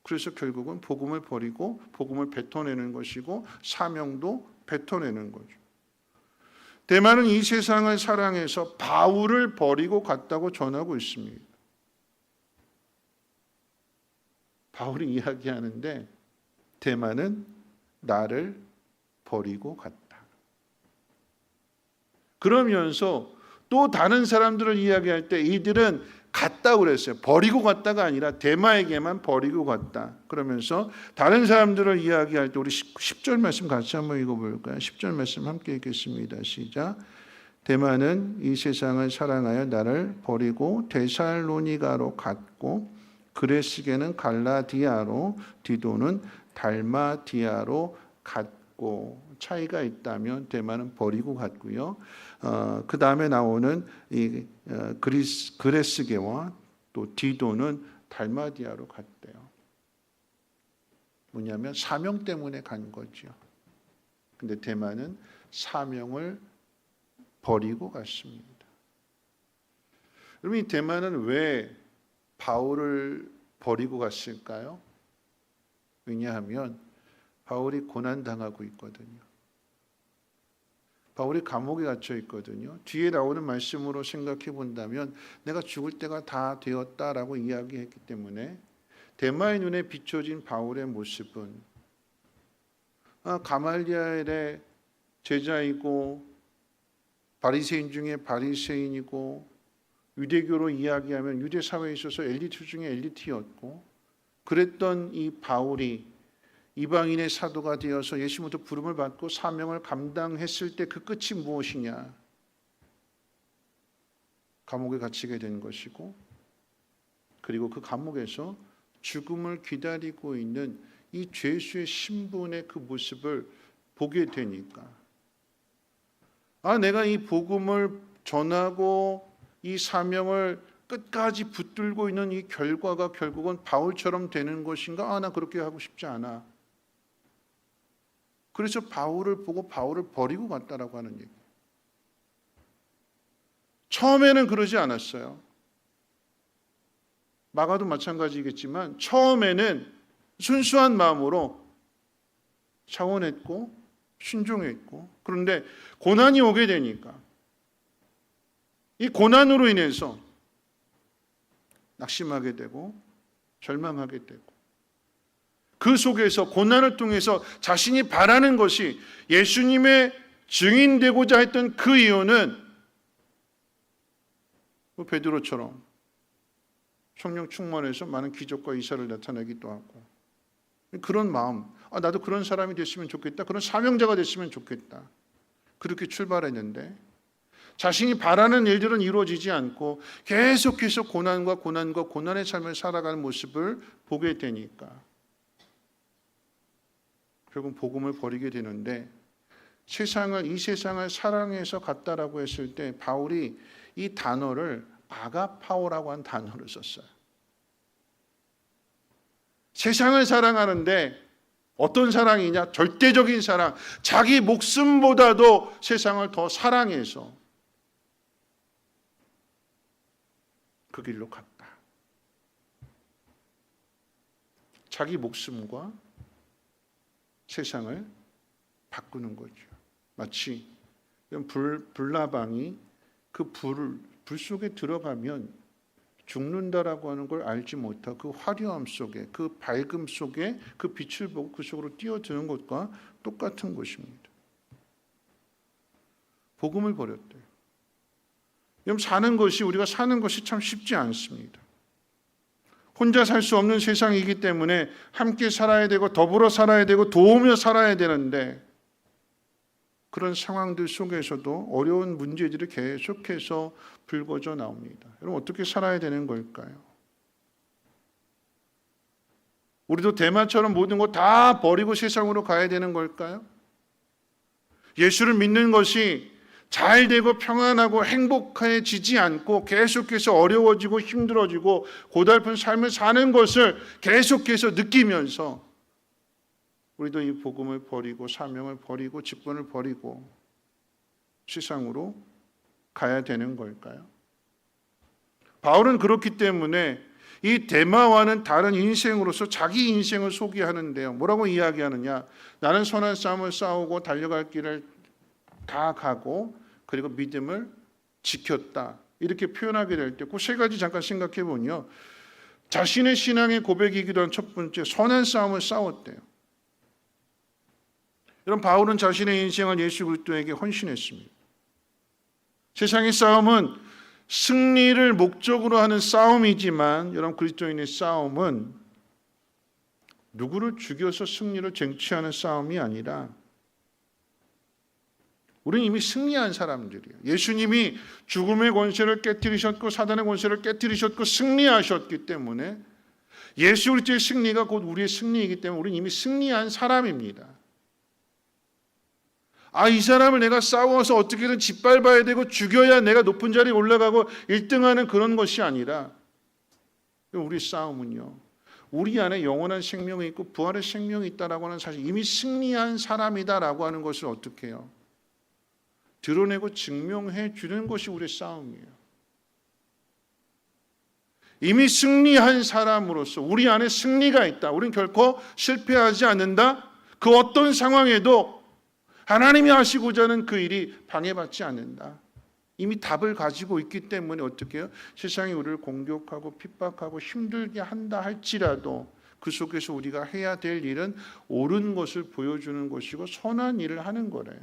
그래서 결국은 복음을 버리고 복음을 뱉어내는 것이고 사명도 뱉어내는 거죠. 데마는 이 세상을 사랑해서 바울을 버리고 갔다고 전하고 있습니다. 바울이 이야기하는데 데마는 나를 버리고 갔다. 그러면서 또 다른 사람들을 이야기할 때 이들은 갔다 그랬어요. 버리고 갔다가 아니라 데마에게만 버리고 갔다. 그러면서 다른 사람들을 이야기할 때 우리 10절 말씀 같이 한번 읽어볼까요? 10절 말씀 함께 읽겠습니다. 시작. 데마는 이 세상을 사랑하여 나를 버리고 데살로니가로 갔고 그레스게는 갈라디아로 디도는 달마디아로 갔고, 차이가 있다면 데마는 버리고 갔고요. 그 다음에 나오는 이 그레스게와 또 디도는 달마디아로 갔대요. 뭐냐면 사명 때문에 간 거죠. 근데 데마는 사명을 버리고 갔습니다. 여러분, 이 데마는 왜 바울을 버리고 갔을까요? 왜냐하면 바울이 고난당하고 있거든요. 바울이 감옥에 갇혀 있거든요. 뒤에 나오는 말씀으로 생각해 본다면 내가 죽을 때가 다 되었다라고 이야기했기 때문에 데마의 눈에 비춰진 바울의 모습은 가말리엘의 제자이고 바리새인 중에 바리새인이고 유대교로 이야기하면 유대 사회에 있어서 엘리트 중에 엘리트였고 그랬던 이 바울이 이방인의 사도가 되어서 예수부터 부름을 받고 사명을 감당했을 때 그 끝이 무엇이냐? 감옥에 갇히게 된 것이고, 그리고 그 감옥에서 죽음을 기다리고 있는 이 죄수의 신분의 그 모습을 보게 되니까 내가 이 복음을 전하고 이 사명을 끝까지 붙들고 있는 이 결과가 결국은 바울처럼 되는 것인가? 나 그렇게 하고 싶지 않아. 그래서 바울을 보고 바울을 버리고 갔다라고 하는 얘기. 처음에는 그러지 않았어요. 마가도 마찬가지겠지만 처음에는 순수한 마음으로 차원했고 순종했고, 그런데 고난이 오게 되니까 이 고난으로 인해서 낙심하게 되고 절망하게 되고, 그 속에서 고난을 통해서 자신이 바라는 것이 예수님의 증인되고자 했던 그 이유는 베드로처럼 성령 충만해서 많은 기적과 이사를 나타내기도 하고, 그런 마음, 나도 그런 사람이 됐으면 좋겠다, 그런 사명자가 됐으면 좋겠다, 그렇게 출발했는데 자신이 바라는 일들은 이루어지지 않고 계속해서 고난의 삶을 살아가는 모습을 보게 되니까 결국 복음을 버리게 되는데, 이 세상을 사랑해서 갔다라고 했을 때 바울이 이 단어를 아가파오라고 한 단어를 썼어요. 세상을 사랑하는데 어떤 사랑이냐? 절대적인 사랑, 자기 목숨보다도 세상을 더 사랑해서 그 길로 갔다. 자기 목숨과 세상을 바꾸는 거죠. 마치 불나방이 그 불 속에 들어가면 죽는다라고 하는 걸 알지 못하고 그 화려함 속에, 그 밝음 속에 그 빛을 보고 그 속으로 뛰어드는 것과 똑같은 것입니다. 복음을 버렸대요. 우리가 사는 것이 참 쉽지 않습니다. 혼자 살 수 없는 세상이기 때문에 함께 살아야 되고 더불어 살아야 되고 도우며 살아야 되는데, 그런 상황들 속에서도 어려운 문제들이 계속해서 불거져 나옵니다. 여러분, 어떻게 살아야 되는 걸까요? 우리도 대마처럼 모든 거 다 버리고 세상으로 가야 되는 걸까요? 예수를 믿는 것이 잘 되고 평안하고 행복해지지 않고 계속해서 어려워지고 힘들어지고 고달픈 삶을 사는 것을 계속해서 느끼면서 우리도 이 복음을 버리고 사명을 버리고 직분을 버리고 세상으로 가야 되는 걸까요? 바울은 그렇기 때문에 이 데마와는 다른 인생으로서 자기 인생을 소개하는데요. 뭐라고 이야기하느냐? 나는 선한 싸움을 싸우고 달려갈 길을 다 가고 그리고 믿음을 지켰다, 이렇게 표현하게 될 때 그 세 가지 잠깐 생각해 보면요, 자신의 신앙의 고백이기도 한 첫 번째, 선한 싸움을 싸웠대요. 여러분, 바울은 자신의 인생을 예수 그리스도에게 헌신했습니다. 세상의 싸움은 승리를 목적으로 하는 싸움이지만, 여러분, 그리스도인의 싸움은 누구를 죽여서 승리를 쟁취하는 싸움이 아니라 우리는 이미 승리한 사람들이에요. 예수님이 죽음의 권세를 깨뜨리셨고 사단의 권세를 깨뜨리셨고 승리하셨기 때문에 예수 그리스도의 승리가 곧 우리의 승리이기 때문에 우리는 이미 승리한 사람입니다. 이 사람을 내가 싸워서 어떻게든 짓밟아야 되고 죽여야 내가 높은 자리에 올라가고 1등하는 그런 것이 아니라, 우리 싸움은요, 우리 안에 영원한 생명이 있고 부활의 생명이 있다라고 하는 사실, 이미 승리한 사람이다라고 하는 것을 어떻게 해요? 드러내고 증명해 주는 것이 우리의 싸움이에요. 이미 승리한 사람으로서 우리 안에 승리가 있다. 우리는 결코 실패하지 않는다. 그 어떤 상황에도 하나님이 하시고자 하는 그 일이 방해받지 않는다. 이미 답을 가지고 있기 때문에 어떻게 해요? 세상이 우리를 공격하고 핍박하고 힘들게 한다 할지라도 그 속에서 우리가 해야 될 일은 옳은 것을 보여주는 것이고 선한 일을 하는 거래요.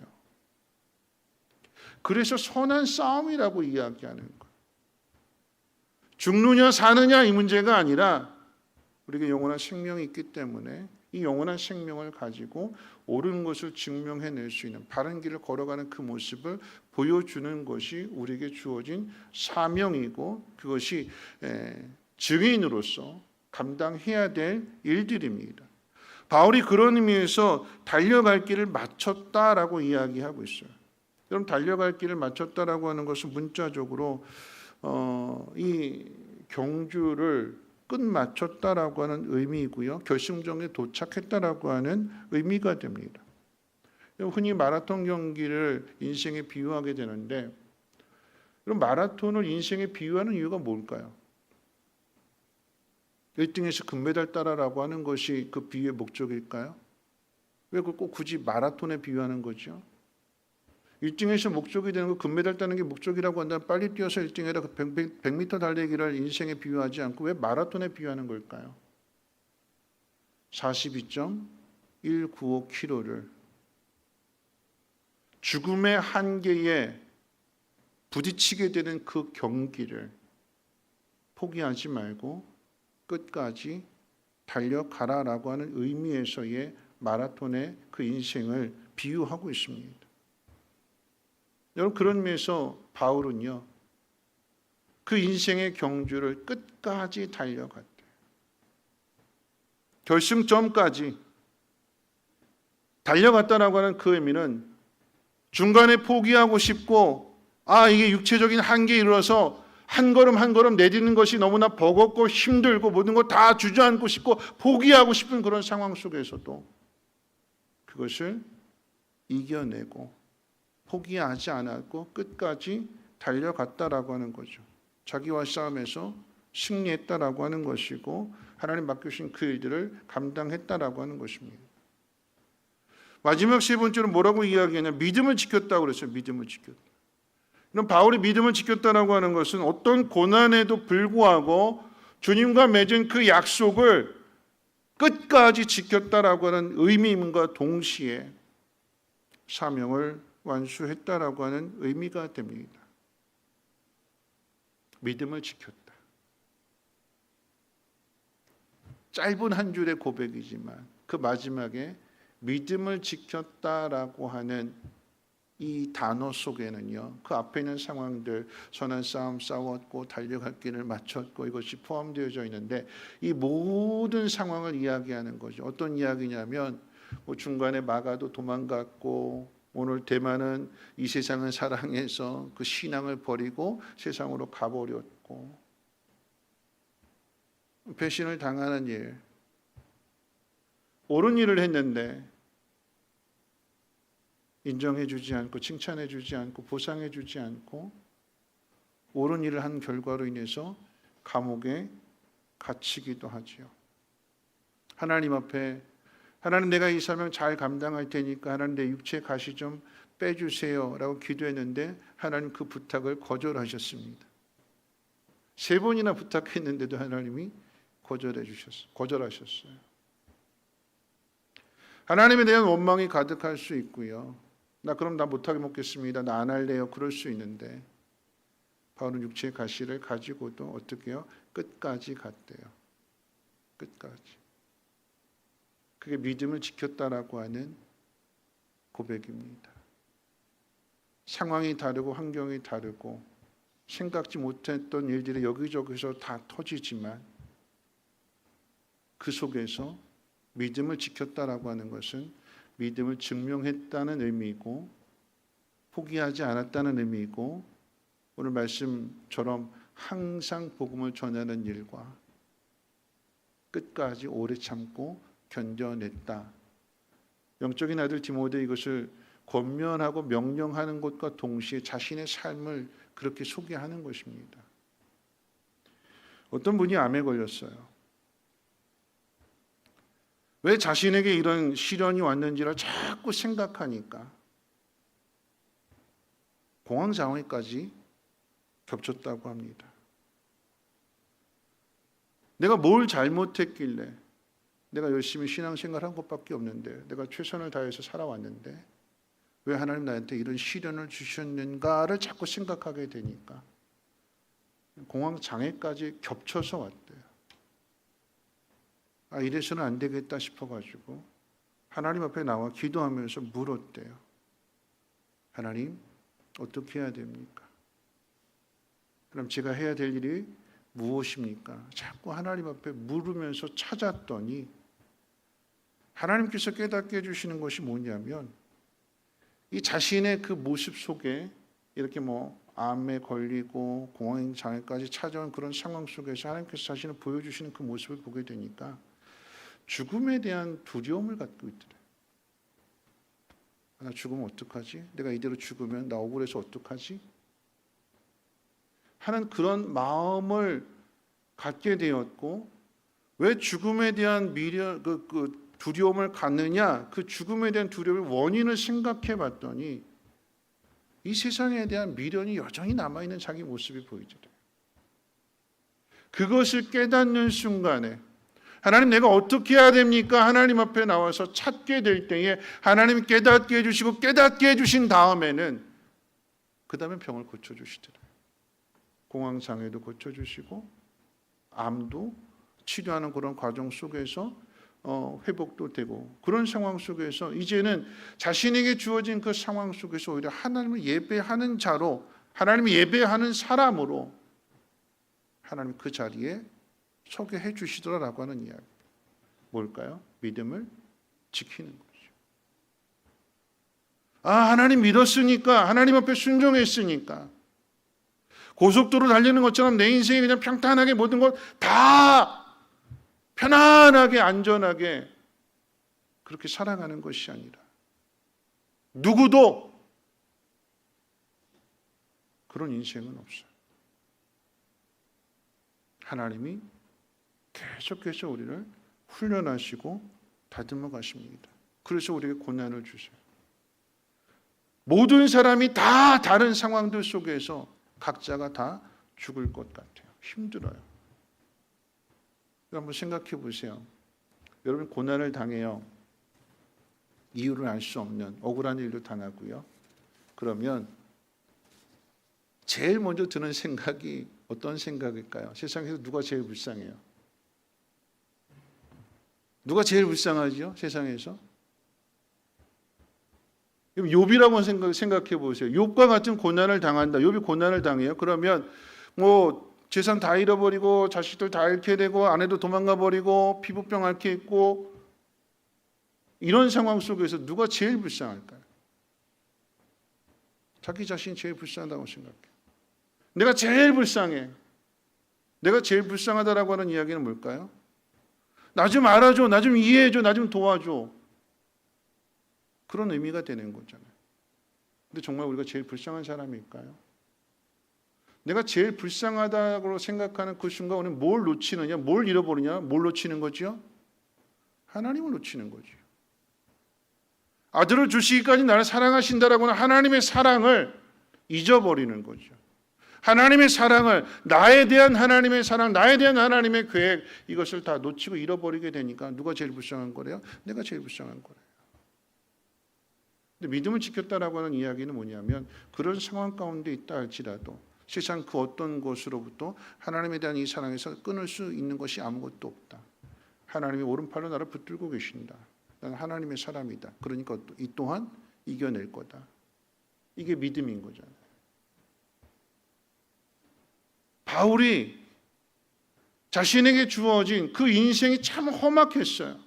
그래서 선한 싸움이라고 이야기하는 거예요. 죽느냐 사느냐 이 문제가 아니라 우리에게 영원한 생명이 있기 때문에 이 영원한 생명을 가지고 옳은 것을 증명해낼 수 있는 바른 길을 걸어가는 그 모습을 보여주는 것이 우리에게 주어진 사명이고, 그것이 증인으로서 감당해야 될 일들입니다. 바울이 그런 의미에서 달려갈 길을 마쳤다라고 이야기하고 있어요. 여러분 달려갈 길을 마쳤다라고 하는 것은 문자적으로 이 경주를 끝 마쳤다라고 하는 의미이고요. 결승점에 도착했다라고 하는 의미가 됩니다. 흔히 마라톤 경기를 인생에 비유하게 되는데 그럼 마라톤을 인생에 비유하는 이유가 뭘까요? 1등에서 금메달 따라라고 하는 것이 그 비유의 목적일까요? 왜 그걸 꼭 굳이 마라톤에 비유하는 거죠? 1등에서 목적이 되는 거 금메달 따는 게 목적이라고 한다면 빨리 뛰어서 1등에다 100m 달리기를 인생에 비유하지 않고 왜 마라톤에 비유하는 걸까요? 42.195km를 죽음의 한계에 부딪히게 되는 그 경기를 포기하지 말고 끝까지 달려가라라고 하는 의미에서의 마라톤의 그 인생을 비유하고 있습니다. 여러분 그런 의미에서 바울은요 그 인생의 경주를 끝까지 달려갔대요. 결승점까지 달려갔다라고 하는 그 의미는 중간에 포기하고 싶고 이게 육체적인 한계에 이르러서 한 걸음 한 걸음 내딛는 것이 너무나 버겁고 힘들고 모든 걸 다 주저앉고 싶고 포기하고 싶은 그런 상황 속에서도 그것을 이겨내고 포기하지 않았고 끝까지 달려갔다라고 하는 거죠. 자기와 싸움에서 승리했다라고 하는 것이고 하나님 맡기신 그 일들을 감당했다라고 하는 것입니다. 마지막 세 번째로 뭐라고 이야기하냐? 믿음을 지켰다고 그랬어요. 믿음을 지켰다. 그럼 바울이 믿음을 지켰다라고 하는 것은 어떤 고난에도 불구하고 주님과 맺은 그 약속을 끝까지 지켰다라고 하는 의미임과 동시에 사명을 완수했다라고 하는 의미가 됩니다. 믿음을 지켰다. 짧은 한 줄의 고백이지만 그 마지막에 믿음을 지켰다라고 하는 이 단어 속에는요, 그 앞에 있는 상황들, 선한 싸움 싸웠고 달려갈 길을 마쳤고 이것이 포함되어져 있는데 이 모든 상황을 이야기하는 거죠. 어떤 이야기냐면 중간에 마가도 도망갔고 오늘 대만은 이 세상을 사랑해서 그 신앙을 버리고 세상으로 가버렸고 배신을 당하는 일, 옳은 일을 했는데 인정해주지 않고 칭찬해주지 않고 보상해주지 않고 옳은 일을 한 결과로 인해서 감옥에 갇히기도 하지요. 하나님 앞에 하나님 내가 이 사명 잘 감당할 테니까 하나님 내 육체 가시 좀 빼주세요 라고 기도했는데 하나님 그 부탁을 거절하셨습니다. 3번이나 부탁했는데도 하나님이 거절하셨어요. 하나님에 대한 원망이 가득할 수 있고요. 나 못하게 먹겠습니다. 나 안 할래요. 그럴 수 있는데 바울은 육체의 가시를 가지고도 어떻게 해요? 끝까지 갔대요. 끝까지. 그게 믿음을 지켰다라고 하는 고백입니다. 상황이 다르고 환경이 다르고 생각지 못했던 일들이 여기저기서 다 터지지만 그 속에서 믿음을 지켰다라고 하는 것은 믿음을 증명했다는 의미이고 포기하지 않았다는 의미이고 오늘 말씀처럼 항상 복음을 전하는 일과 끝까지 오래 참고 견뎌냈다. 영적인 아들 디모데 이것을 권면하고 명령하는 것과 동시에 자신의 삶을 그렇게 소개하는 것입니다. 어떤 분이 암에 걸렸어요. 왜 자신에게 이런 시련이 왔는지를 자꾸 생각하니까 공황장애까지 겹쳤다고 합니다. 내가 뭘 잘못했길래 내가 열심히 신앙생활한 것밖에 없는데 내가 최선을 다해서 살아왔는데 왜 하나님 나한테 이런 시련을 주셨는가를 자꾸 생각하게 되니까 공황장애까지 겹쳐서 왔대요. 이래서는 안 되겠다 싶어가지고 하나님 앞에 나와 기도하면서 물었대요. 하나님, 어떻게 해야 됩니까? 그럼 제가 해야 될 일이 무엇입니까? 자꾸 하나님 앞에 물으면서 찾았더니 하나님께서 깨닫게 해주시는 것이 뭐냐면 이 자신의 그 모습 속에 이렇게 암에 걸리고 공황 장애까지 찾아온 그런 상황 속에서 하나님께서 자신을 보여주시는 그 모습을 보게 되니까 죽음에 대한 두려움을 갖고 있더래요. 나 죽으면 어떡하지? 내가 이대로 죽으면 나 억울해서 어떡하지? 하는 그런 마음을 갖게 되었고, 왜 죽음에 대한 미련, 그 두려움을 갖느냐? 그 죽음에 대한 두려움의 원인을 생각해 봤더니 이 세상에 대한 미련이 여전히 남아있는 자기 모습이 보이더래요. 그것을 깨닫는 순간에 하나님, 내가 어떻게 해야 됩니까? 하나님 앞에 나와서 찾게 될 때에 하나님이 깨닫게 해주시고, 깨닫게 해주신 다음에는 그 다음에 병을 고쳐주시더래요. 공황장애도 고쳐주시고 암도 치료하는 그런 과정 속에서 회복도 되고, 그런 상황 속에서 이제는 자신에게 주어진 그 상황 속에서 오히려 하나님을 예배하는 자로, 하나님을 예배하는 사람으로 하나님 그 자리에 서게 해주시더라라고 하는 이야기. 뭘까요? 믿음을 지키는 거죠. 하나님 믿었으니까, 하나님 앞에 순종했으니까, 고속도로 달리는 것처럼 내 인생이 그냥 평탄하게 모든 것 다 편안하게 안전하게 그렇게 살아가는 것이 아니라, 누구도 그런 인생은 없어요. 하나님이 계속해서 우리를 훈련하시고 다듬어 가십니다. 그래서 우리에게 고난을 주세요. 모든 사람이 다 다른 상황들 속에서 각자가 다 죽을 것 같아요. 힘들어요. 한번 생각해 보세요. 여러분, 고난을 당해요. 이유를 알 수 없는 억울한 일도 당하고요. 그러면 제일 먼저 드는 생각이 어떤 생각일까요? 세상에서 누가 제일 불쌍해요? 누가 제일 불쌍하죠? 세상에서? 욥이라고 생각해 보세요. 욥과 같은 고난을 당한다. 욥이 고난을 당해요. 그러면 재산 다 잃어버리고 자식들 다 잃게 되고 아내도 도망가 버리고 피부병 앓게 있고, 이런 상황 속에서 누가 제일 불쌍할까요? 자기 자신이 제일 불쌍하다고 생각해요. 내가 제일 불쌍해. 내가 제일 불쌍하다라고 하는 이야기는 뭘까요? 나 좀 알아줘, 나 좀 이해해줘, 나 좀 도와줘. 그런 의미가 되는 거잖아요. 근데 정말 우리가 제일 불쌍한 사람일까요? 내가 제일 불쌍하다고 생각하는 그 순간 우리는 뭘 놓치느냐, 뭘 잃어버리냐, 뭘 놓치는 거죠? 하나님을 놓치는 거죠. 아들을 주시기까지 나를 사랑하신다라고 하는 하나님의 사랑을 잊어버리는 거죠. 하나님의 사랑을, 나에 대한 하나님의 사랑, 나에 대한 하나님의 계획, 이것을 다 놓치고 잃어버리게 되니까 누가 제일 불쌍한 거래요? 내가 제일 불쌍한 거래요. 근데 믿음을 지켰다라고 하는 이야기는 뭐냐면, 그런 상황 가운데 있다 할지라도 세상 그 어떤 것으로부터 하나님에 대한 이 사랑에서 끊을 수 있는 것이 아무것도 없다. 하나님이 오른팔로 나를 붙들고 계신다. 난 하나님의 사람이다. 그러니까 이 또한 이겨낼 거다. 이게 믿음인 거잖아요. 바울이 자신에게 주어진 그 인생이 참 험악했어요.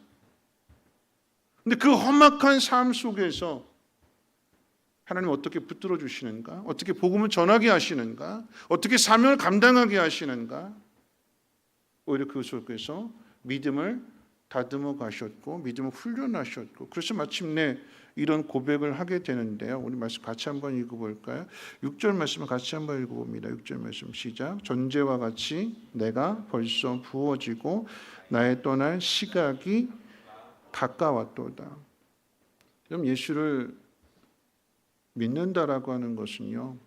근데 그 험악한 삶 속에서 하나님 어떻게 붙들어 주시는가? 어떻게 복음을 전하게 하시는가? 어떻게 사명을 감당하게 하시는가? 오히려 그 속에서 믿음을 다듬어 가셨고 믿음을 훈련하셨고, 그래서 마침내 이런 고백을 하게 되는데요. 우리 말씀 같이 한번 읽어볼까요? 6절 말씀을 같이 한번 읽어봅니다. 6절 말씀 시작. 전제와 같이 내가 벌써 부어지고 나의 떠날 시각이 가까웠도다. 그럼 예수를 믿는다라고 하는 것은요,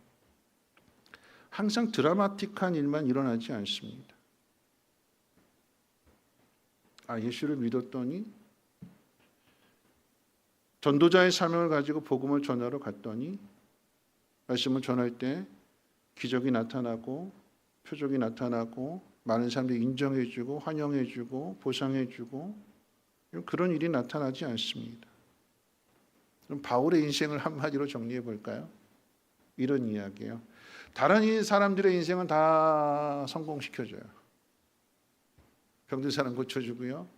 항상 드라마틱한 일만 일어나지 않습니다. 예수를 믿었더니 전도자의 사명을 가지고 복음을 전하러 갔더니 말씀을 전할 때 기적이 나타나고 표적이 나타나고 많은 사람들이 인정해주고 환영해주고 보상해주고, 그런 일이 나타나지 않습니다. 그럼 바울의 인생을 한마디로 정리해 볼까요? 이런 이야기예요. 다른 사람들의 인생은 다 성공시켜줘요. 병든 사람 고쳐주고요.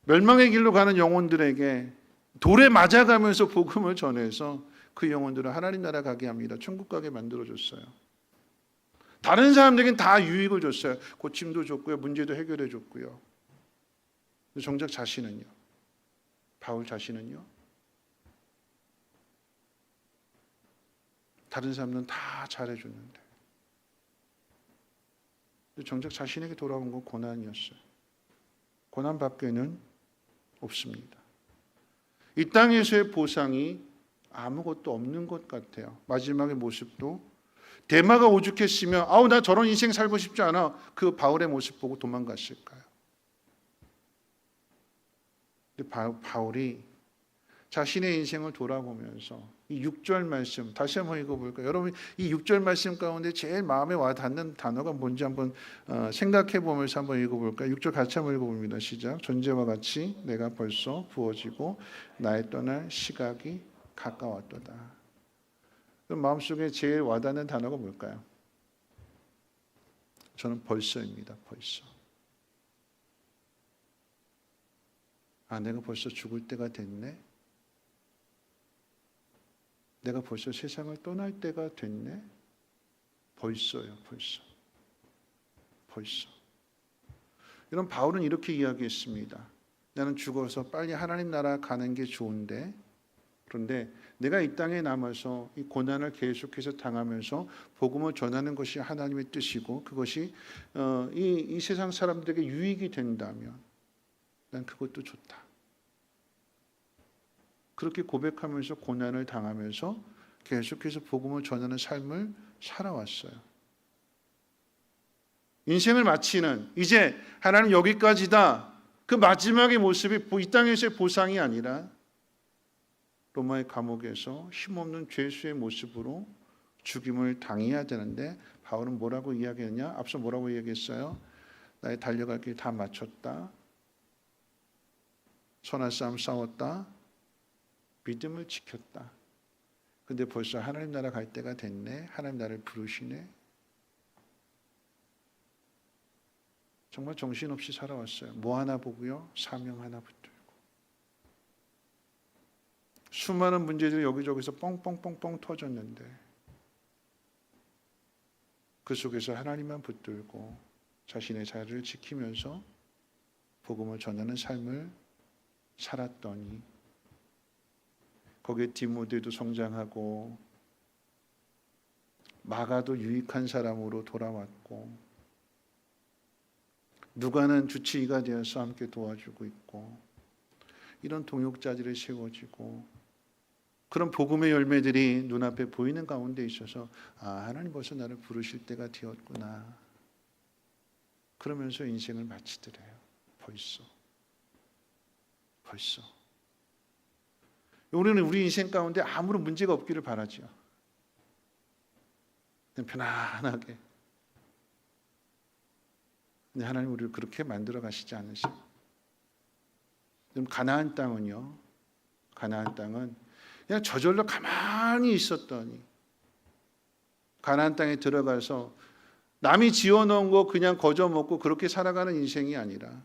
멸망의 길로 가는 영혼들에게 돌에 맞아가면서 복음을 전해서 그 영혼들을 하나님 나라 가게 합니다. 천국 가게 만들어줬어요. 다른 사람들에겐 다 유익을 줬어요. 고침도 줬고요. 문제도 해결해 줬고요. 정작 자신은요. 바울 자신은요. 다른 사람들은 다 잘해줬는데 정작 자신에게 돌아온 건 고난이었어요. 고난 밖에는 없습니다. 이 땅에서의 보상이 아무것도 없는 것 같아요. 마지막의 모습도 데마가 오죽했으면 아우 나 저런 인생 살고 싶지 않아. 그 바울의 모습 보고 도망갔을까요? 근데 바울이 자신의 인생을 돌아보면서 이 6절 말씀 다시 한번 읽어볼까요? 여러분 이 6절 말씀 가운데 제일 마음에 와 닿는 단어가 뭔지 한번 생각해 보면서 한번 읽어볼까요? 6절 같이 한번 읽어봅니다. 시작. 전제와 같이 내가 벌써 부어지고 나의 떠날 시각이 가까웠도다. 그럼 마음속에 제일 와닿는 단어가 뭘까요? 저는 벌써입니다. 벌써. 아, 내가 벌써 죽을 때가 됐네. 내가 벌써 세상을 떠날 때가 됐네. 벌써요. 벌써. 벌써. 이런 바울은 이렇게 이야기했습니다. 나는 죽어서 빨리 하나님 나라 가는 게 좋은데 그런데 내가 이 땅에 남아서 이 고난을 계속해서 당하면서 복음을 전하는 것이 하나님의 뜻이고 그것이 이 세상 사람들에게 유익이 된다면 난 그것도 좋다. 그렇게 고백하면서 고난을 당하면서 계속해서 복음을 전하는 삶을 살아왔어요. 인생을 마치는 이제 하나님 여기까지다. 그 마지막의 모습이 이 땅에서의 보상이 아니라 로마의 감옥에서 힘없는 죄수의 모습으로 죽임을 당해야 되는데 바울은 뭐라고 이야기했냐? 앞서 뭐라고 이야기했어요? 나의 달려갈 길 다 마쳤다. 선한 싸움 싸웠다. 믿음을 지켰다. 근데 벌써 하나님 나라 갈 때가 됐네. 하나님 나라를 부르시네. 정말 정신없이 살아왔어요. 뭐 하나 보고요. 사명 하나 붙들고. 수많은 문제들이 여기저기서 뻥뻥뻥뻥 터졌는데 그 속에서 하나님만 붙들고 자신의 자리를 지키면서 복음을 전하는 삶을 살았더니 거기에 디모데도 성장하고 마가도 유익한 사람으로 돌아왔고 누가는 주치의가 되어서 함께 도와주고 있고 이런 동역자들이 세워지고 그런 복음의 열매들이 눈앞에 보이는 가운데 있어서 아 하나님 벌써 나를 부르실 때가 되었구나 그러면서 인생을 마치더래요. 벌써 우리는 우리 인생 가운데 아무런 문제가 없기를 바라죠. 그냥 편안하게. 근데 하나님 우리를 그렇게 만들어 가시지 않으시고 그럼 가나안 땅은요. 가나안 땅은 그냥 저절로 가만히 있었더니 가나안 땅에 들어가서 남이 지어놓은 거 그냥 거저 먹고 그렇게 살아가는 인생이 아니라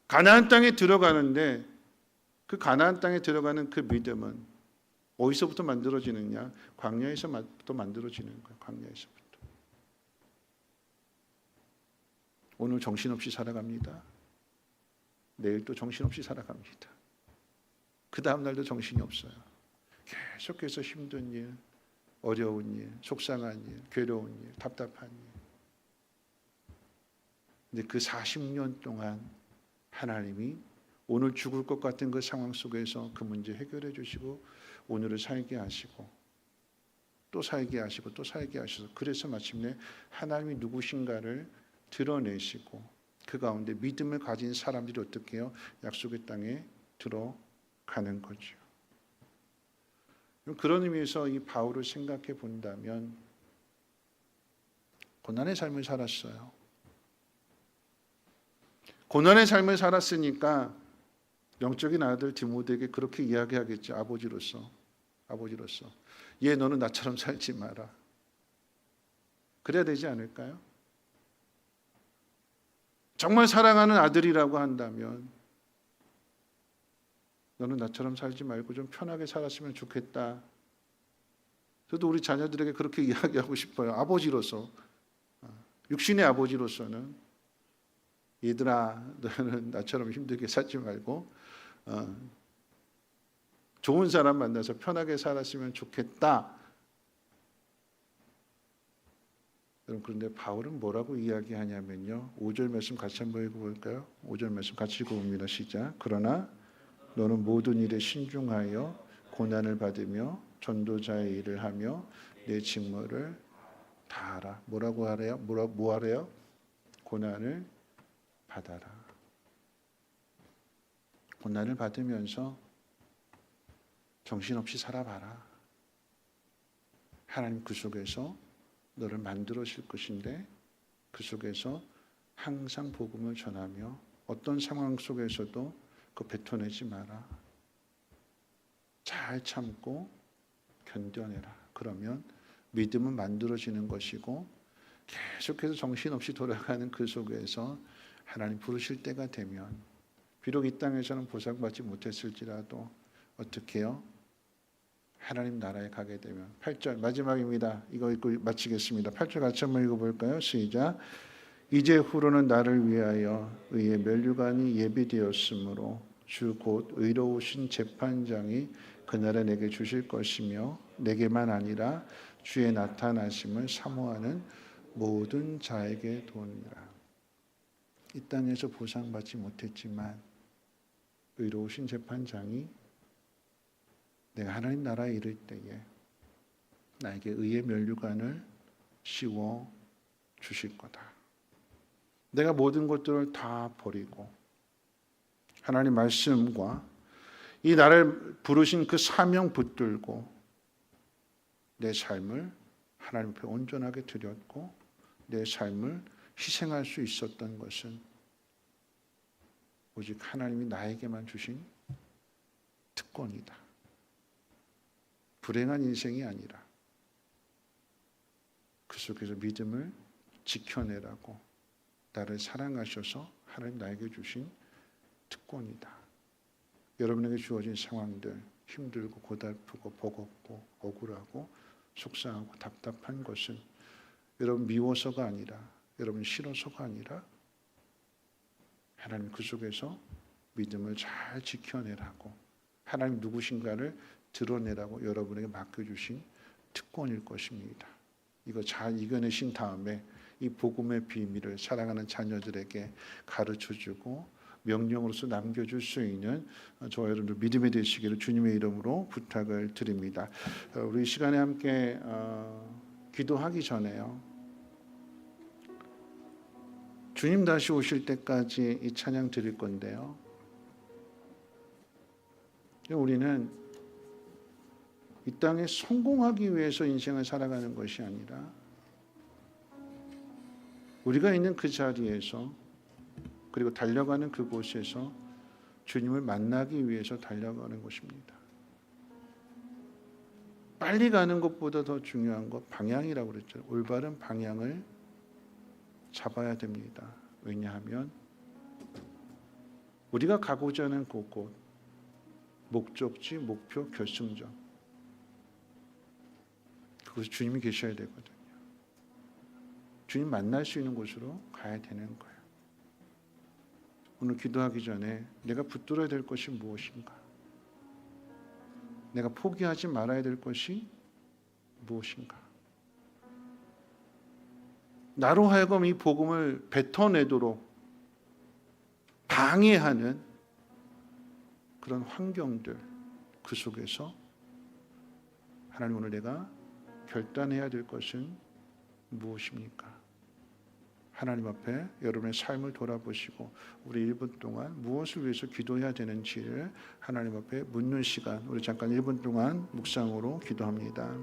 가나안 땅에 들어가는데 그 가나안 땅에 들어가는 그 믿음은 어디서부터 만들어지느냐? 광야에서부터 만들어지는 거예요. 광야에서부터. 오늘 정신없이 살아갑니다. 내일 또 정신없이 살아갑니다. 그 다음 날도 정신이 없어요. 계속해서 힘든 일, 어려운 일, 속상한 일, 괴로운 일, 답답한 일. 근데 그 40년 동안 하나님이 오늘 죽을 것 같은 그 상황 속에서 그 문제 해결해 주시고 오늘을 살게 하시고 또 살게 하시고 또 살게 하셔서 그래서 마침내 하나님이 누구신가를 드러내시고 그 가운데 믿음을 가진 사람들이 어떻게 해요? 약속의 땅에 들어가는 거죠. 그런 의미에서 이 바울을 생각해 본다면 고난의 삶을 살았어요. 고난의 삶을 살았으니까 영적인 아들 디모데에게 그렇게 이야기하겠죠. 아버지로서 얘 너는 나처럼 살지 마라. 그래야 되지 않을까요? 정말 사랑하는 아들이라고 한다면 너는 나처럼 살지 말고 좀 편하게 살았으면 좋겠다. 저도 우리 자녀들에게 그렇게 이야기하고 싶어요. 아버지로서, 육신의 아버지로서는 얘들아, 너는 나처럼 힘들게 살지 말고 좋은 사람 만나서 편하게 살았으면 좋겠다. 여러분, 그런데 바울은 뭐라고 이야기하냐면요. 5절 말씀 같이 한번 읽어볼까요? 5절 말씀 같이 읽어봅니다. 시작. 그러나 너는 모든 일에 신중하여 고난을 받으며 전도자의 일을 하며 내 직무를 다하라. 뭐라고 하래요? 뭐 하래요? 고난을 받아라. 고난을 받으면서 정신없이 살아봐라. 하나님 그 속에서 너를 만들어줄 것인데 그 속에서 항상 복음을 전하며 어떤 상황 속에서도 그거 뱉어내지 마라. 잘 참고 견뎌내라. 그러면 믿음은 만들어지는 것이고 계속해서 정신없이 돌아가는 그 속에서 하나님 부르실 때가 되면 비록 이 땅에서는 보상받지 못했을지라도 어떻게 해요? 하나님 나라에 가게 되면 8절 마지막입니다. 이거 읽고 마치겠습니다. 8절 같이 한번 읽어볼까요? 시작. 이제 후로는 나를 위하여 의의 면류관이 예비되었으므로 주 곧 의로우신 재판장이 그날에 내게 주실 것이며 내게만 아니라 주의 나타나심을 사모하는 모든 자에게 도니라. 이 땅에서 보상받지 못했지만 의로우신 재판장이 내가 하나님 나라에 이를 때에 나에게 의의 면류관을 씌워 주실 거다. 내가 모든 것들을 다 버리고 하나님 말씀과 이 나를 부르신 그 사명 붙들고 내 삶을 하나님 앞에 온전하게 드렸고 내 삶을 희생할 수 있었던 것은 오직 하나님이 나에게만 주신 특권이다. 불행한 인생이 아니라 그 속에서 믿음을 지켜내라고 나를 사랑하셔서 하나님 나에게 주신 특권이다. 여러분에게 주어진 상황들 힘들고 고달프고 버겁고 억울하고 속상하고 답답한 것은 여러분 미워서가 아니라 여러분 싫어서가 아니라 하나님 그 속에서 믿음을 잘 지켜내라고 하나님 누구신가를 드러내라고 여러분에게 맡겨주신 특권일 것입니다. 이거 잘 이겨내신 다음에 이 복음의 비밀을 사랑하는 자녀들에게 가르쳐주고 명령으로서 남겨줄 수 있는 저와 여러분들 믿음이 되시기를 주님의 이름으로 부탁을 드립니다. 우리 시간에 함께 기도하기 전에요. 주님 다시 오실 때까지 이 찬양 드릴 건데요. 우리는 이 땅에 성공하기 위해서 인생을 살아가는 것이 아니라 우리가 있는 그 자리에서 그리고 달려가는 그곳에서 주님을 만나기 위해서 달려가는 것입니다. 빨리 가는 것보다 더 중요한 것 방향이라고 그랬죠. 올바른 방향을 잡아야 됩니다. 왜냐하면 우리가 가고자 하는 그곳 목적지, 목표, 결승점 그곳에 주님이 계셔야 되거든요. 주님 만날 수 있는 곳으로 가야 되는 거예요. 오늘 기도하기 전에 내가 붙들어야 될 것이 무엇인가? 내가 포기하지 말아야 될 것이 무엇인가? 나로 하여금 이 복음을 뱉어내도록 방해하는 그런 환경들 그 속에서 하나님 오늘 내가 결단해야 될 것은 무엇입니까? 하나님 앞에 여러분의 삶을 돌아보시고 우리 1분 동안 무엇을 위해서 기도해야 되는지를 하나님 앞에 묻는 시간 우리 잠깐 1분 동안 묵상으로 기도합니다.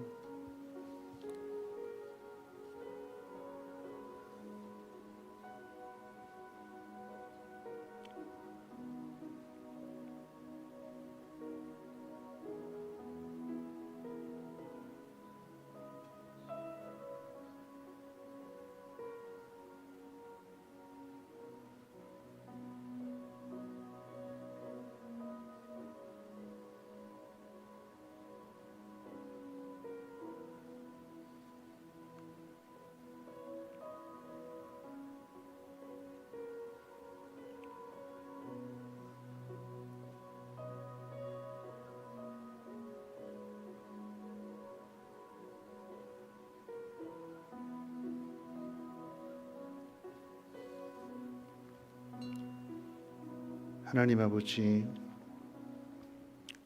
하나님 아버지,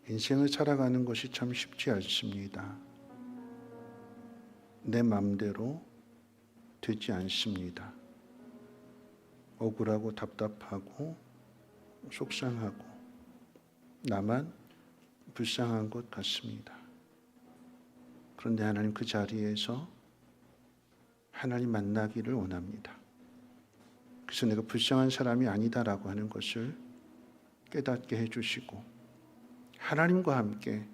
인생을 살아가는 것이 참 쉽지 않습니다. 내 맘대로 되지 않습니다. 억울하고 답답하고 속상하고 나만 불쌍한 것 같습니다. 그런데 하나님, 그 자리에서 하나님 만나기를 원합니다. 그래서 내가 불쌍한 사람이 아니다라고 하는 것을 깨닫게 해주시고 하나님과 함께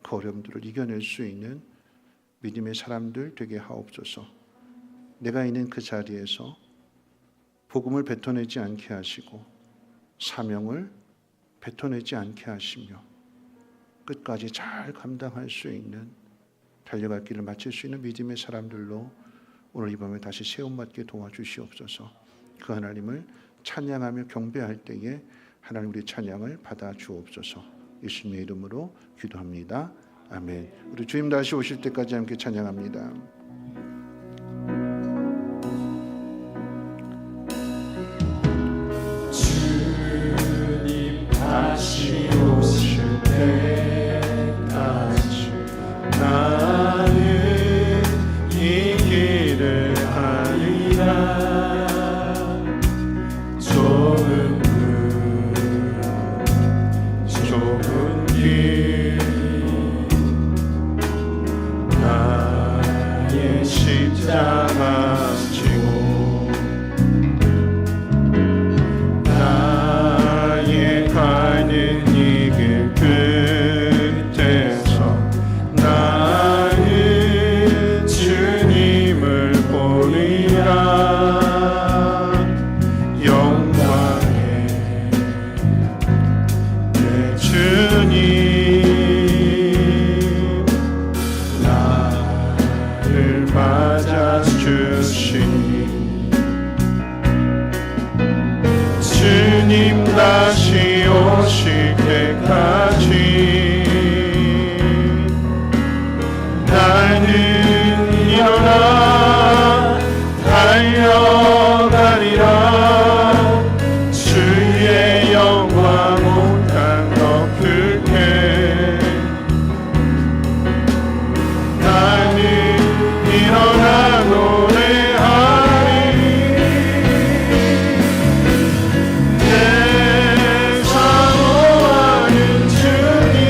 그 어려움들을 이겨낼 수 있는 믿음의 사람들 되게 하옵소서. 내가 있는 그 자리에서 복음을 뱉어내지 않게 하시고 사명을 뱉어내지 않게 하시며 끝까지 잘 감당할 수 있는, 달려갈 길을 마칠 수 있는 믿음의 사람들로 오늘 이 밤에 다시 세움받게 도와주시옵소서. 그 하나님을 찬양하며 경배할 때에 하나님 우리 찬양을 받아 주옵소서. 예수님의 이름으로 기도합니다. 아멘. 우리 주님 다시 오실 때까지 함께 찬양합니다. 주님 다시 오실 때까지 나는 이 길을 가리라. 좁은 길 나의 십자가 지고 나의 가는 이 길 끝에서 나는 주님을 보리라. 영광의 내 주님 나를 맞아주시니 주님 다시 오실 때까지 나는 일어나 달려가리라. 주의 영광 온 땅 덮을게. 나는 일어나 노래하리. 내 사모하는 주님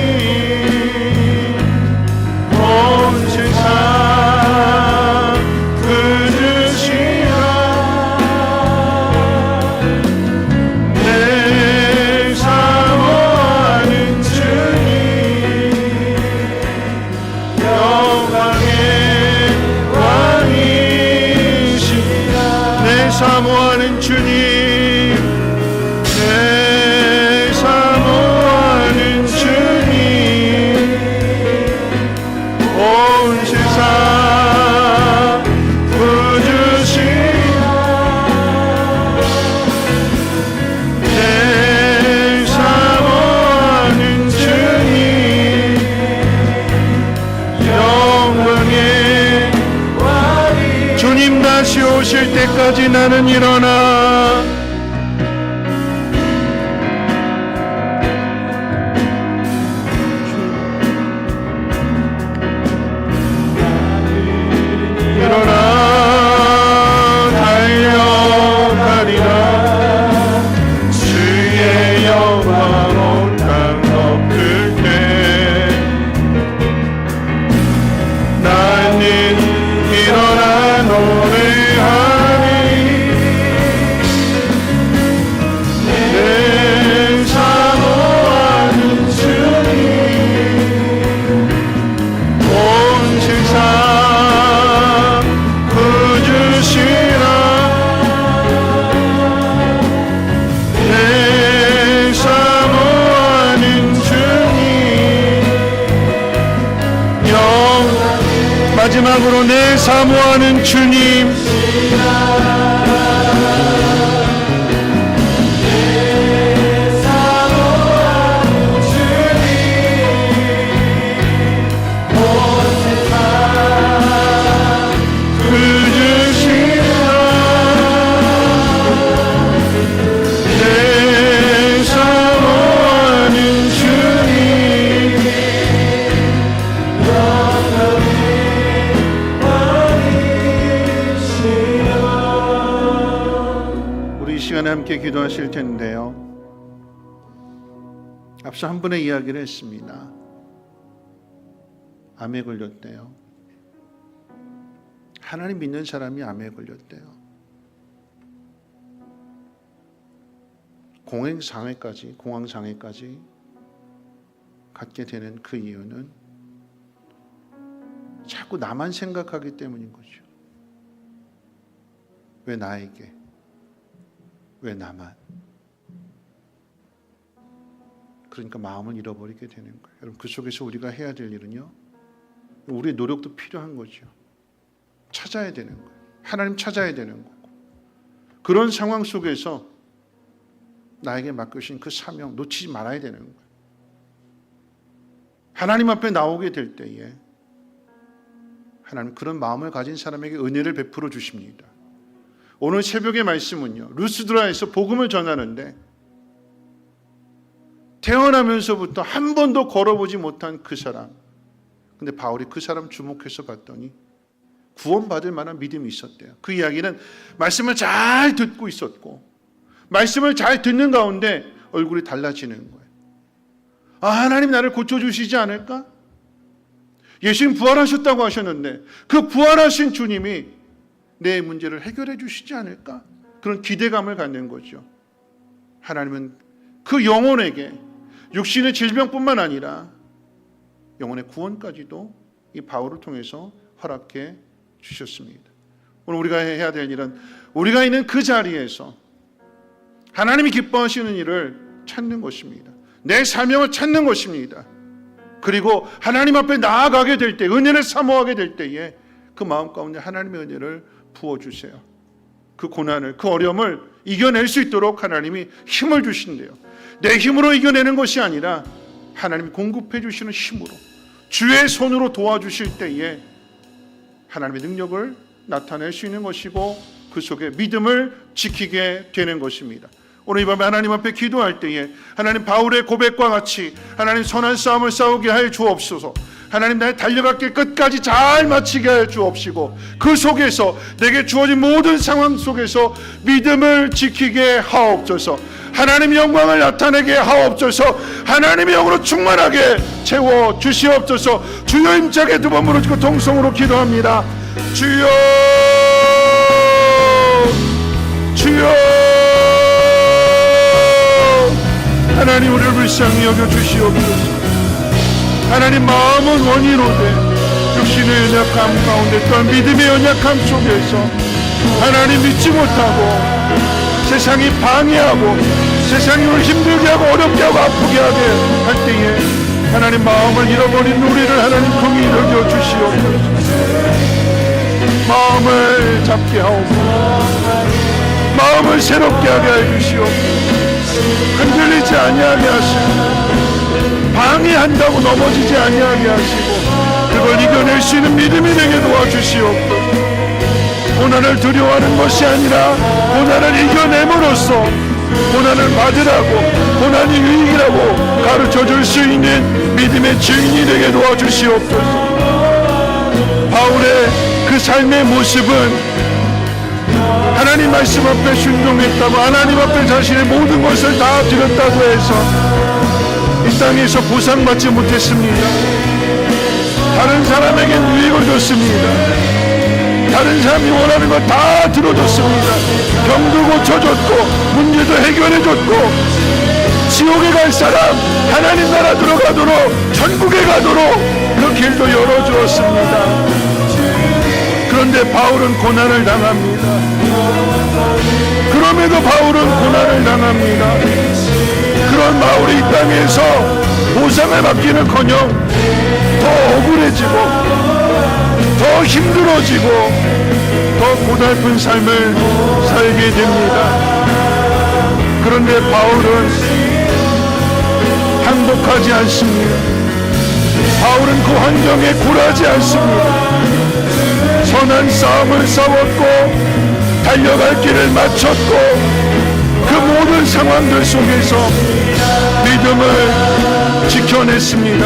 온 세상 그주시라. 내 사모하는 주님 영광의 왕이시라. 내 사모하는 주님, 내 사모하는 주님 온 세상 구주시라. 내 사모하는 주님 영광의 왕이. 주님 다시 오실 때까지 나는 일어나 달려가리라. 주의 영광 온 땅 덮을 때 나는 일어나 노래하리. 내 사모하는 주님 온 세상 구주시라. 내 사모하는 주님 마지막으로 내 사모하는 주님 그주시라. 내 시간에 함께 기도하실 텐데요. 앞서 한 분의 이야기를 했습니다. 암에 걸렸대요. 하나님 믿는 사람이 암에 걸렸대요. 공황장애까지 갖게 되는 그 이유는 자꾸 나만 생각하기 때문인 거죠. 왜 나에게? 왜 나만? 그러니까 마음을 잃어버리게 되는 거예요. 여러분, 그 속에서 우리가 해야 될 일은요, 우리의 노력도 필요한 거죠. 찾아야 되는 거예요. 하나님 찾아야 되는 거고, 그런 상황 속에서 나에게 맡겨주신 그 사명 놓치지 말아야 되는 거예요. 하나님 앞에 나오게 될 때에 하나님 그런 마음을 가진 사람에게 은혜를 베풀어 주십니다. 오늘 새벽의 말씀은요, 루스드라에서 복음을 전하는데 태어나면서부터 한 번도 걸어보지 못한 그 사람, 근데 바울이 그 사람 주목해서 봤더니 구원받을 만한 믿음이 있었대요. 그 이야기는 말씀을 잘 듣고 있었고, 말씀을 잘 듣는 가운데 얼굴이 달라지는 거예요. 아, 하나님 나를 고쳐주시지 않을까? 예수님 부활하셨다고 하셨는데 그 부활하신 주님이 내 문제를 해결해 주시지 않을까? 그런 기대감을 갖는 거죠. 하나님은 그 영혼에게 육신의 질병뿐만 아니라 영혼의 구원까지도 이 바울을 통해서 허락해 주셨습니다. 오늘 우리가 해야 될 일은 우리가 있는 그 자리에서 하나님이 기뻐하시는 일을 찾는 것입니다. 내 사명을 찾는 것입니다. 그리고 하나님 앞에 나아가게 될 때, 은혜를 사모하게 될 때에 그 마음 가운데 하나님의 은혜를 부어주세요. 그 고난을, 그 어려움을 이겨낼 수 있도록 하나님이 힘을 주신대요. 내 힘으로 이겨내는 것이 아니라 하나님이 공급해 주시는 힘으로, 주의 손으로 도와주실 때에 하나님의 능력을 나타낼 수 있는 것이고, 그 속에 믿음을 지키게 되는 것입니다. 오늘 이 밤에 하나님 앞에 기도할 때에 하나님 바울의 고백과 같이 하나님 선한 싸움을 싸우게 하여 주옵소서. 하나님 나의 달려갈 길 끝까지 잘 마치게 하여 주옵시고, 그 속에서 내게 주어진 모든 상황 속에서 믿음을 지키게 하옵소서. 하나님의 영광을 나타내게 하옵소서. 하나님의 영으로 충만하게 채워 주시옵소서. 주여, 힘차게 두 번 부르짖고 통성으로 기도합니다. 주여, 주여, 하나님 우리를 불쌍히 여겨 주시옵소서. 하나님 마음은 원이로되 육신의 연약함 가운데 또한 믿음의 연약함 속에서 하나님 믿지 못하고 세상이 방해하고 세상이 우리를 힘들게 하고 어렵게 하고 아프게 하게 할 때에 하나님 마음을 잃어버린 우리를 하나님 긍휼히 여겨 주시옵소서. 마음을 잡게 하옵소서. 마음을 새롭게 하게 해주시옵소서. 흔들리지 아니하게 하시고 방해한다고 넘어지지 아니하게 하시고 그걸 이겨낼 수 있는 믿음이 되게 도와주시옵소서. 고난을 두려워하는 것이 아니라 고난을 이겨냄으로써 고난을 받으라고, 고난이 유익이라고 가르쳐줄 수 있는 믿음의 증인이 되게 도와주시옵소서. 바울의 그 삶의 모습은 하나님 말씀 앞에 순종했다고, 하나님 앞에 자신의 모든 것을 다 드렸다고 해서 이 땅에서 보상받지 못했습니다. 다른 사람에겐 유익을 줬습니다. 다른 사람이 원하는 거 다 들어줬습니다. 병도 고쳐줬고 문제도 해결해줬고, 지옥에 갈 사람 하나님 나라 들어가도록, 천국에 가도록 그 길도 열어주었습니다. 그런데 바울은 고난을 당합니다. 그럼에도 바울은 고난을 당합니다. 그런 바울이 이 땅에서 보상을 받기는커녕 더 억울해지고 더 힘들어지고 더 고달픈 삶을 살게 됩니다. 그런데 바울은 항복하지 않습니다. 바울은 그 환경에 굴하지 않습니다. 선한 싸움을 싸웠고 달려갈 길을 마쳤고 그 모든 상황들 속에서 믿음을 지켜냈습니다.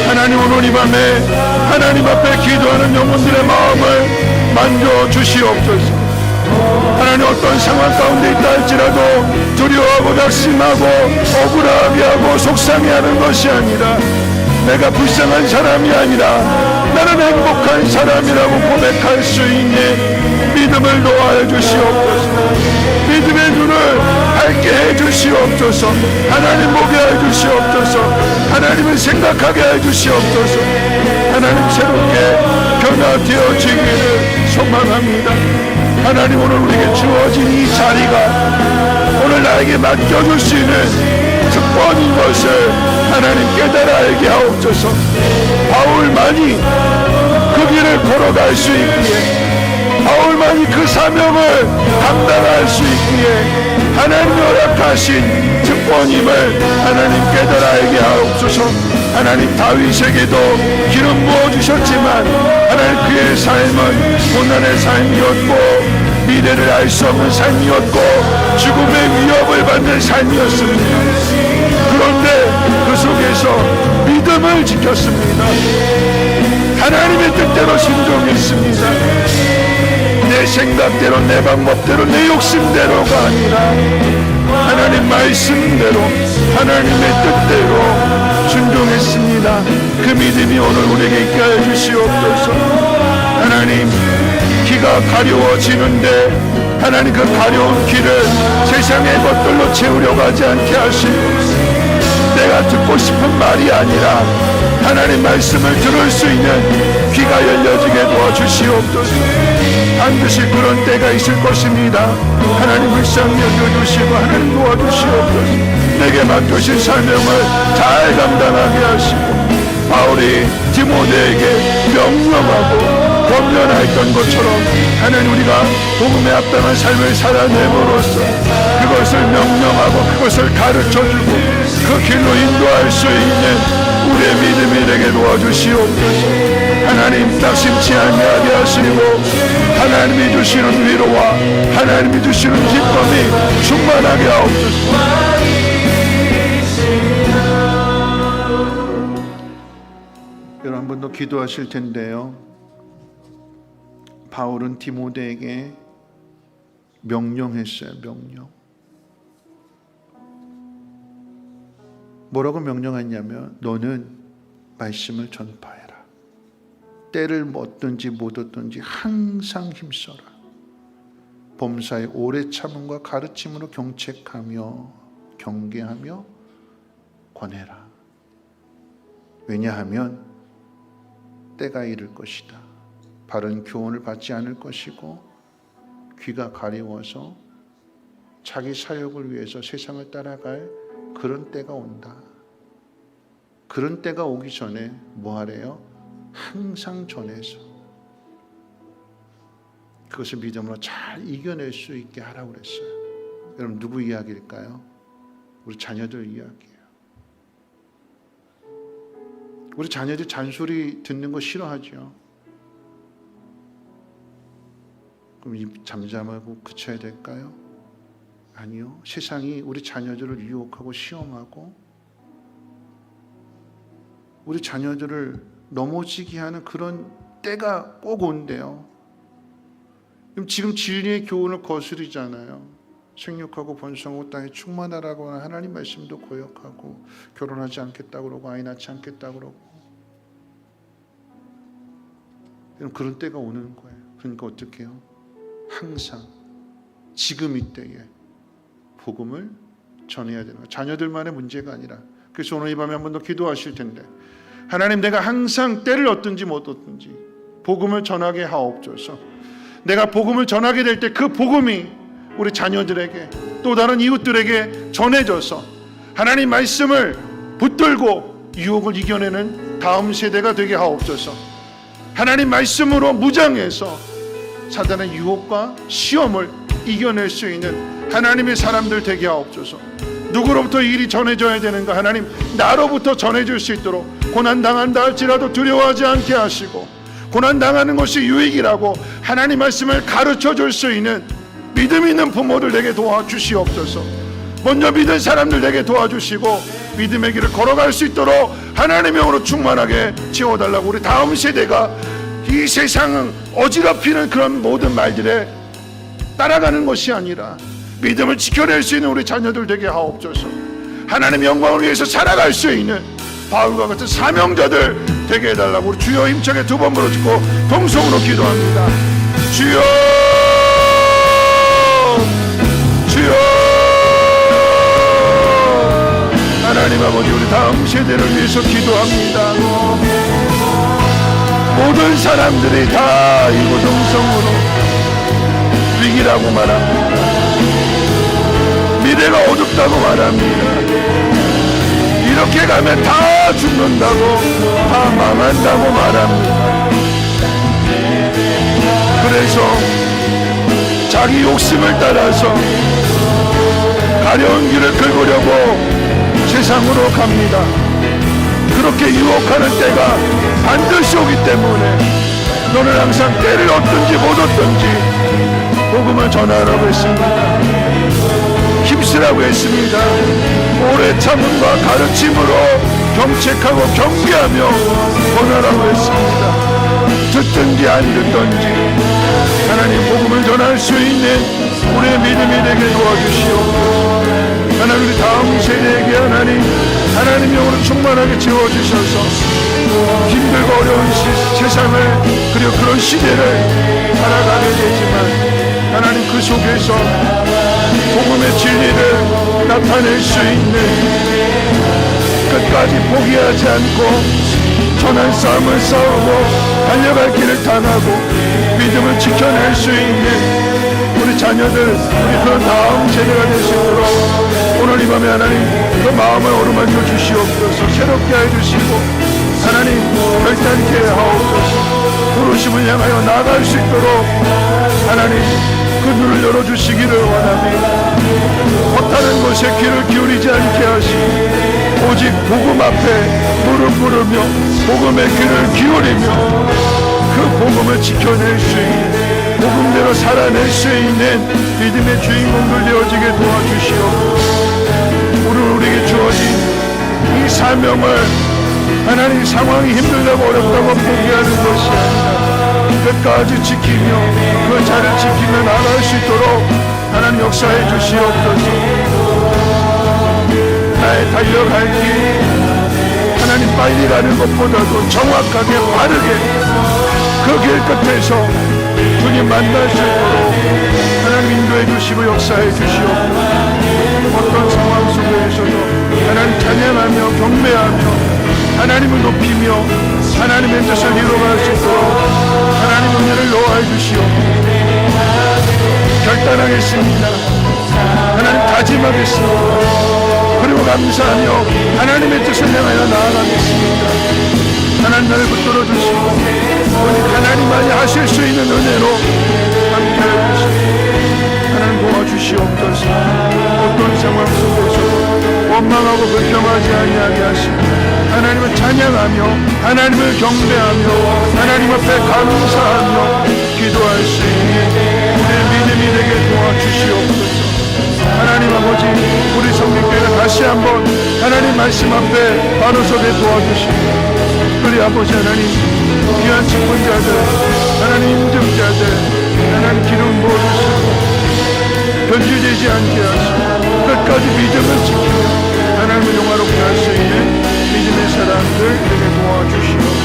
하나님, 오늘 이 밤에 하나님 앞에 기도하는 영혼들의 마음을 만져 주시옵소서. 하나님 어떤 상황 가운데 있다 할지라도 두려워하고 낙심하고 억울하게 하고 속상해하는 것이 아니라 내가 불쌍한 사람이 아니라 나는 행복한 사람이라고 고백할 수 있는 믿음을 놓아해 주시옵소서. 믿음의 눈을 밝게 해 주시옵소서. 하나님 보게 해 주시옵소서. 하나님을 생각하게 해 주시옵소서. 하나님 새롭게 변화되어지기를 소망합니다. 하나님 오늘 우리에게 주어진 이 자리가 오늘 나에게 맡겨줄 수 있는 특권인 것을 하나님 깨달아 알게 하옵소서. 바울만이 그 길을 걸어갈 수 있기에, 바울만이 그 사명을 감당할 수 있기에 하나님이 허락하신 특권임을 하나님 깨달아 알게 하옵소서. 하나님 다윗에게도 기름 부어주셨지만 하나님 그의 삶은 고난의 삶이었고 미래를 알 수 없는 삶이었고 죽음의 위협을 받는 삶이었습니다. 그런데 그 속에서 믿음을 지켰습니다. 하나님의 뜻대로 순종했습니다. 내 생각대로 내 방법대로 내 욕심대로가 아니라 하나님 말씀대로 하나님의 뜻대로 순종했습니다. 그 믿음이 오늘 우리에게 있게 하여 주시옵소서. 하나님 기가 가려워지는데 하나님 그 가려운 길을 세상의 것들로 채우려고 하지 않게 하시고 내가 듣고 싶은 말이 아니라 하나님 말씀을 들을 수 있는 귀가 열려지게 도와주시옵소서. 반드시 그런 때가 있을 것입니다. 하나님 불쌍히 여겨주시고 하나님 도와주시옵소서. 내게 맡겨진 사명을 잘 감당하게 하시고 바울이 디모데에게 명령하고 권면했던 것처럼 하나님 우리가 복음에 합당한 삶을 살아내므로써 그것을 명령하고 그것을 가르쳐주고 그 길로 인도할 수 있는 우리의 믿음이 되게 도와주시옵소서. 하나님 낙심치 않게 하시고 하나님이 주시는 위로와 하나님이 주시는 기쁨이 충만하게 하옵소서. 여러분 한 번 더 기도하실 텐데요. 바울은 디모데에게 명령했어요. 명령. 뭐라고 명령했냐면 너는 말씀을 전파해라. 때를 얻든지 못 얻든지 항상 힘써라. 범사의 오래 참음과 가르침으로 경책하며 경계하며 권해라. 왜냐하면 때가 이를 것이다. 바른 교훈을 받지 않을 것이고 귀가 가려워서 자기 사역을 위해서 세상을 따라갈 그런 때가 온다. 그런 때가 오기 전에 뭐 하래요? 항상 전해서 그것을 믿음으로 잘 이겨낼 수 있게 하라고 그랬어요. 여러분 누구 이야기일까요? 우리 자녀들 이야기예요. 우리 자녀들 잔소리 듣는 거 싫어하죠. 그럼 입 잠잠하고 그쳐야 될까요? 아니요. 세상이 우리 자녀들을 유혹하고 시험하고 우리 자녀들을 넘어지게 하는 그런 때가 꼭 온대요. 그럼 지금 진리의 교훈을 거스르잖아요. 생육하고 번성하고 땅에 충만하라고 하는 하나님 말씀도 거역하고 결혼하지 않겠다고 그러고 아이 낳지 않겠다고 그러고 그런 때가 오는 거예요. 그러니까 어떻게 해요? 항상 지금 이때에 복음을 전해야 되는 거예요. 자녀들만의 문제가 아니라. 그래서 오늘 이 밤에 한 번 더 기도하실 텐데 하나님 내가 항상 때를 얻든지 못 얻든지 복음을 전하게 하옵소서. 내가 복음을 전하게 될 때 그 복음이 우리 자녀들에게 또 다른 이웃들에게 전해져서 하나님 말씀을 붙들고 유혹을 이겨내는 다음 세대가 되게 하옵소서. 하나님 말씀으로 무장해서 사단의 유혹과 시험을 이겨낼 수 있는 하나님의 사람들 되게 하옵소서. 누구로부터 이 일이 전해져야 되는가? 하나님 나로부터 전해질 수 있도록 고난당한다 할지라도 두려워하지 않게 하시고 고난당하는 것이 유익이라고 하나님 말씀을 가르쳐 줄 수 있는 믿음 있는 부모들 되게 도와주시옵소서. 먼저 믿은 사람들 되게 도와주시고 믿음의 길을 걸어갈 수 있도록 하나님의 영으로 충만하게 채워달라고 우리 다음 세대가 이 세상은 어지럽히는 그런 모든 말들에 따라가는 것이 아니라 믿음을 지켜낼 수 있는 우리 자녀들 되게 하옵소서. 하나님의 영광을 위해서 살아갈 수 있는 바울과 같은 사명자들 되게 해달라고 우리 주여 힘차게 두 번 부르짖고 동성으로 기도합니다. 주여, 주여. 하나님 아버지, 우리 다음 세대를 위해서 기도합니다. 모든 사람들이 다 이구동성으로 위기라고 말합니다. 미래가 어둡다고 말합니다. 이렇게 가면 다 죽는다고, 다 망한다고 말합니다. 그래서 자기 욕심을 따라서 가려운 길을 긁으려고 세상으로 갑니다. 그렇게 유혹하는 때가 반드시 오기 때문에 너는 항상 때를 얻든지 못 얻든지 복음을 전하라고 했습니다. 힘쓰라고 했습니다. 오래 참음과 가르침으로 경책하고 경계하며 권하라고 했습니다. 듣든지 안 듣든지 하나님 복음을 전할 수 있는 우리의 믿음이 되게 도와주시옵소서. 하나님, 우리 다음 세대에게 하나님 영으로 충만하게 채워주셔서 힘들고 어려운 세상을, 그리고 그런 시대를 살아가게 되지만 하나님 그 속에서 복음의 진리를 나타낼 수 있는, 끝까지 포기하지 않고 전한 싸움을 싸우고 달려갈 길을 당하고 믿음을 지켜낼 수 있는 우리 자녀들, 우리 그런 다음 세대가 될 수 있도록 오늘 이 밤에 하나님 그 마음을 어루만져 주시옵소서. 새롭게 해주시고 하나님 결단케 하옵소서. 부르심을 향하여 나아갈 수 있도록 하나님 그 눈을 열어주시기를 원합니다. 헛다른 것에 귀를 기울이지 않게 하시고 오직 복음 앞에 무릎 꿇으며 복음의 귀를 기울이며 그 복음을 지켜낼 수 있는, 복음대로 살아낼 수 있는 믿음의 주인공들 되어지게 도와주시옵소서. 오늘 우리에게 주어진 이 사명을 하나님 상황이 힘들다고 어렵다고 포기하는 것이 아니라 끝까지 지키며 그 자리를 지키며 나아갈 수 있도록 하나님 역사해 주시옵소서. 나의 달려갈 길, 하나님 빨리 가는 것보다도 정확하게 빠르게 그 길 끝에서 주님 만날 수 있도록 하나님 인도해 주시고 역사해 주시옵소서. 어떤 상황 속에서도 하나님 찬양하며 경배하며 하나님을 높이며 하나님의 뜻을 이루어갈 수 있도록 하나님 은혜를 놓아해 주시옵소서. 결단하겠습니다. 하나님 다짐하겠습니다. 그리고 감사하며 하나님의 뜻을 향하여 나아가겠습니다. 하나님 나를 붙들어 주시고 오직 하나님만이 하실 수 있는 은혜로 함께해 주시고 하나님 도와주시옵소서. 어떤 상황 속에서 원망하고 불평하지 아니하게 하시고 하나님을 찬양하며 하나님을 경배하며 하나님 앞에 감사하며 기도할 수 있는 우리의 믿음이 되게 도와주시옵소서. 하나님 아버지, 우리 성령교회가 다시 한번 하나님 말씀 앞에 바로 서게 도와주시고 우리 아버지 하나님 귀한 직분자들, 하나님 인정자들 하나님 기름 부어주시고 변질되지 않게 하시고 끝까지 믿음을 지키며 하나님을 영화롭게 할 수 있는 믿음의 사람들 되게 도와주시옵소서.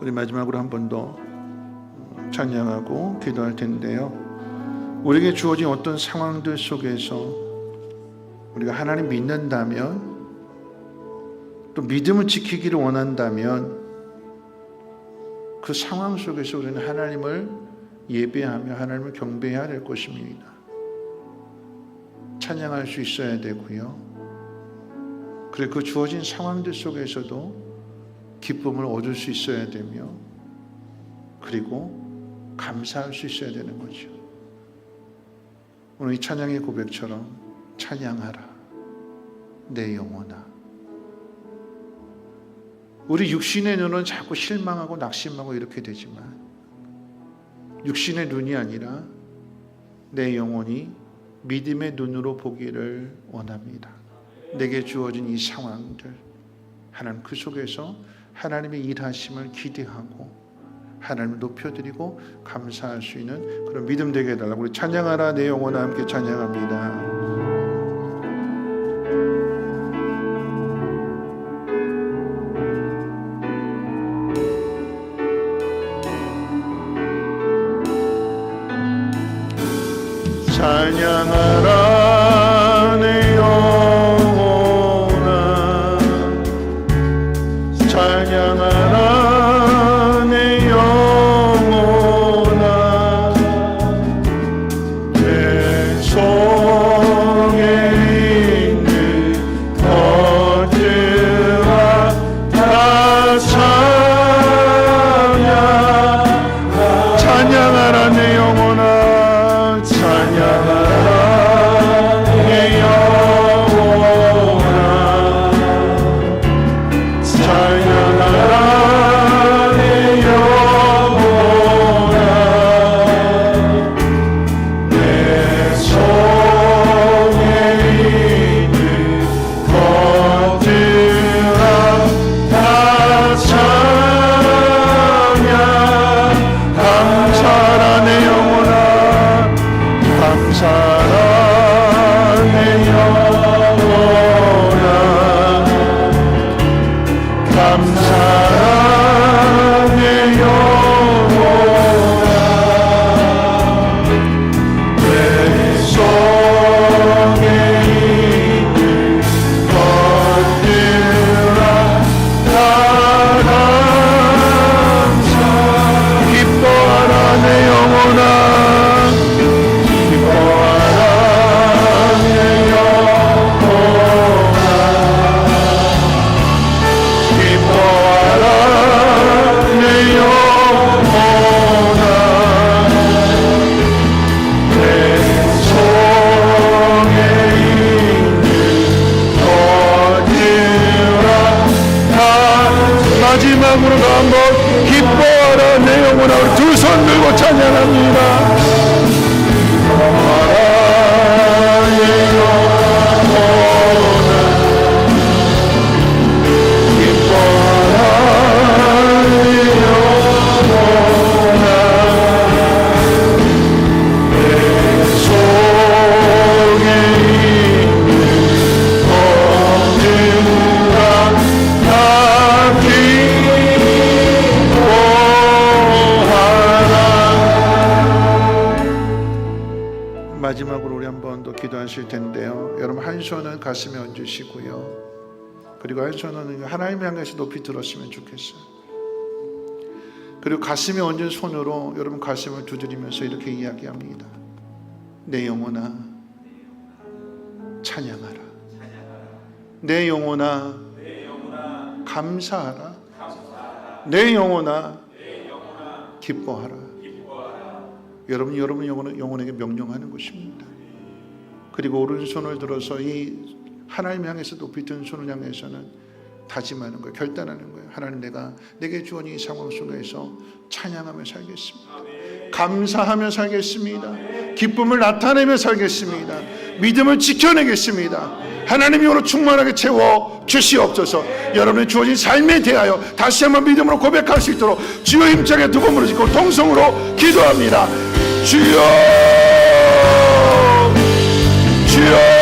우리 마지막으로 한 번 더 찬양하고 기도할 텐데요. 우리에게 주어진 어떤 상황들 속에서 우리가 하나님 믿는다면, 또 믿음을 지키기를 원한다면 그 상황 속에서 우리는 하나님을 예배하며 하나님을 경배해야 될 것입니다. 찬양할 수 있어야 되고요. 그리고 그 주어진 상황들 속에서도 기쁨을 얻을 수 있어야 되며, 그리고 감사할 수 있어야 되는 거죠. 오늘 이 찬양의 고백처럼 찬양하라 내 영혼아. 우리 육신의 눈은 자꾸 실망하고 낙심하고 이렇게 되지만 육신의 눈이 아니라 내 영혼이 믿음의 눈으로 보기를 원합니다. 내게 주어진 이 상황들, 하나님 그 속에서 하나님의 일하심을 기대하고 하나님을 높여드리고 감사할 수 있는 그런 믿음 되게 해달라고. 우리 찬양하라 내 영혼아 함께 찬양합니다. 찬양하라 내 영혼아 찬양하라 내 영혼아 내 속에 있는 것들아 다 찬양하라 내 영혼아 찬양하라 내 영혼아 찬양하라 내 영혼아 내 속에 있는 것들아 다 찬양 감사라 내 영혼아 감사라 내 영혼아 감사라 내 영혼아 내 속에 있는 것들아 다 감사 기뻐하라 내 영혼아 마지막으로 한번 기뻐하라 내 영혼아 두 손 들고 찬양합니다. 기뻐하라 내 영혼아 기뻐하라 내 영혼아 내 속에 있는 것들아 다 마지막으로 우리 한 번 더 기도하실 텐데요. 여러분 한 손은 가슴에 얹으시고요. 그리고 한 손은 하나님 향해서 높이 들었으면 좋겠어요. 그리고 가슴에 얹은 손으로 여러분 가슴을 두드리면서 이렇게 이야기합니다. 내 영혼아 찬양하라. 내 영혼아 감사하라. 내 영혼아 기뻐하라. 여러분 영혼에게 명령하는 것입니다. 그리고 오른손을 들어서 이 하나님 향해서 높이 든 손을 향해서는 다짐하는 거예요. 결단하는 거예요. 하나님 내게 주어진 이 상황 속에서 찬양하며 살겠습니다. 감사하며 살겠습니다. 기쁨을 나타내며 살겠습니다. 믿음을 지켜내겠습니다. 하나님이 오늘 충만하게 채워 주시옵소서. 여러분의 주어진 삶에 대하여 다시 한번 믿음으로 고백할 수 있도록 주여 힘차게 두 번 부르시고 동성으로 기도합니다. 주여 주여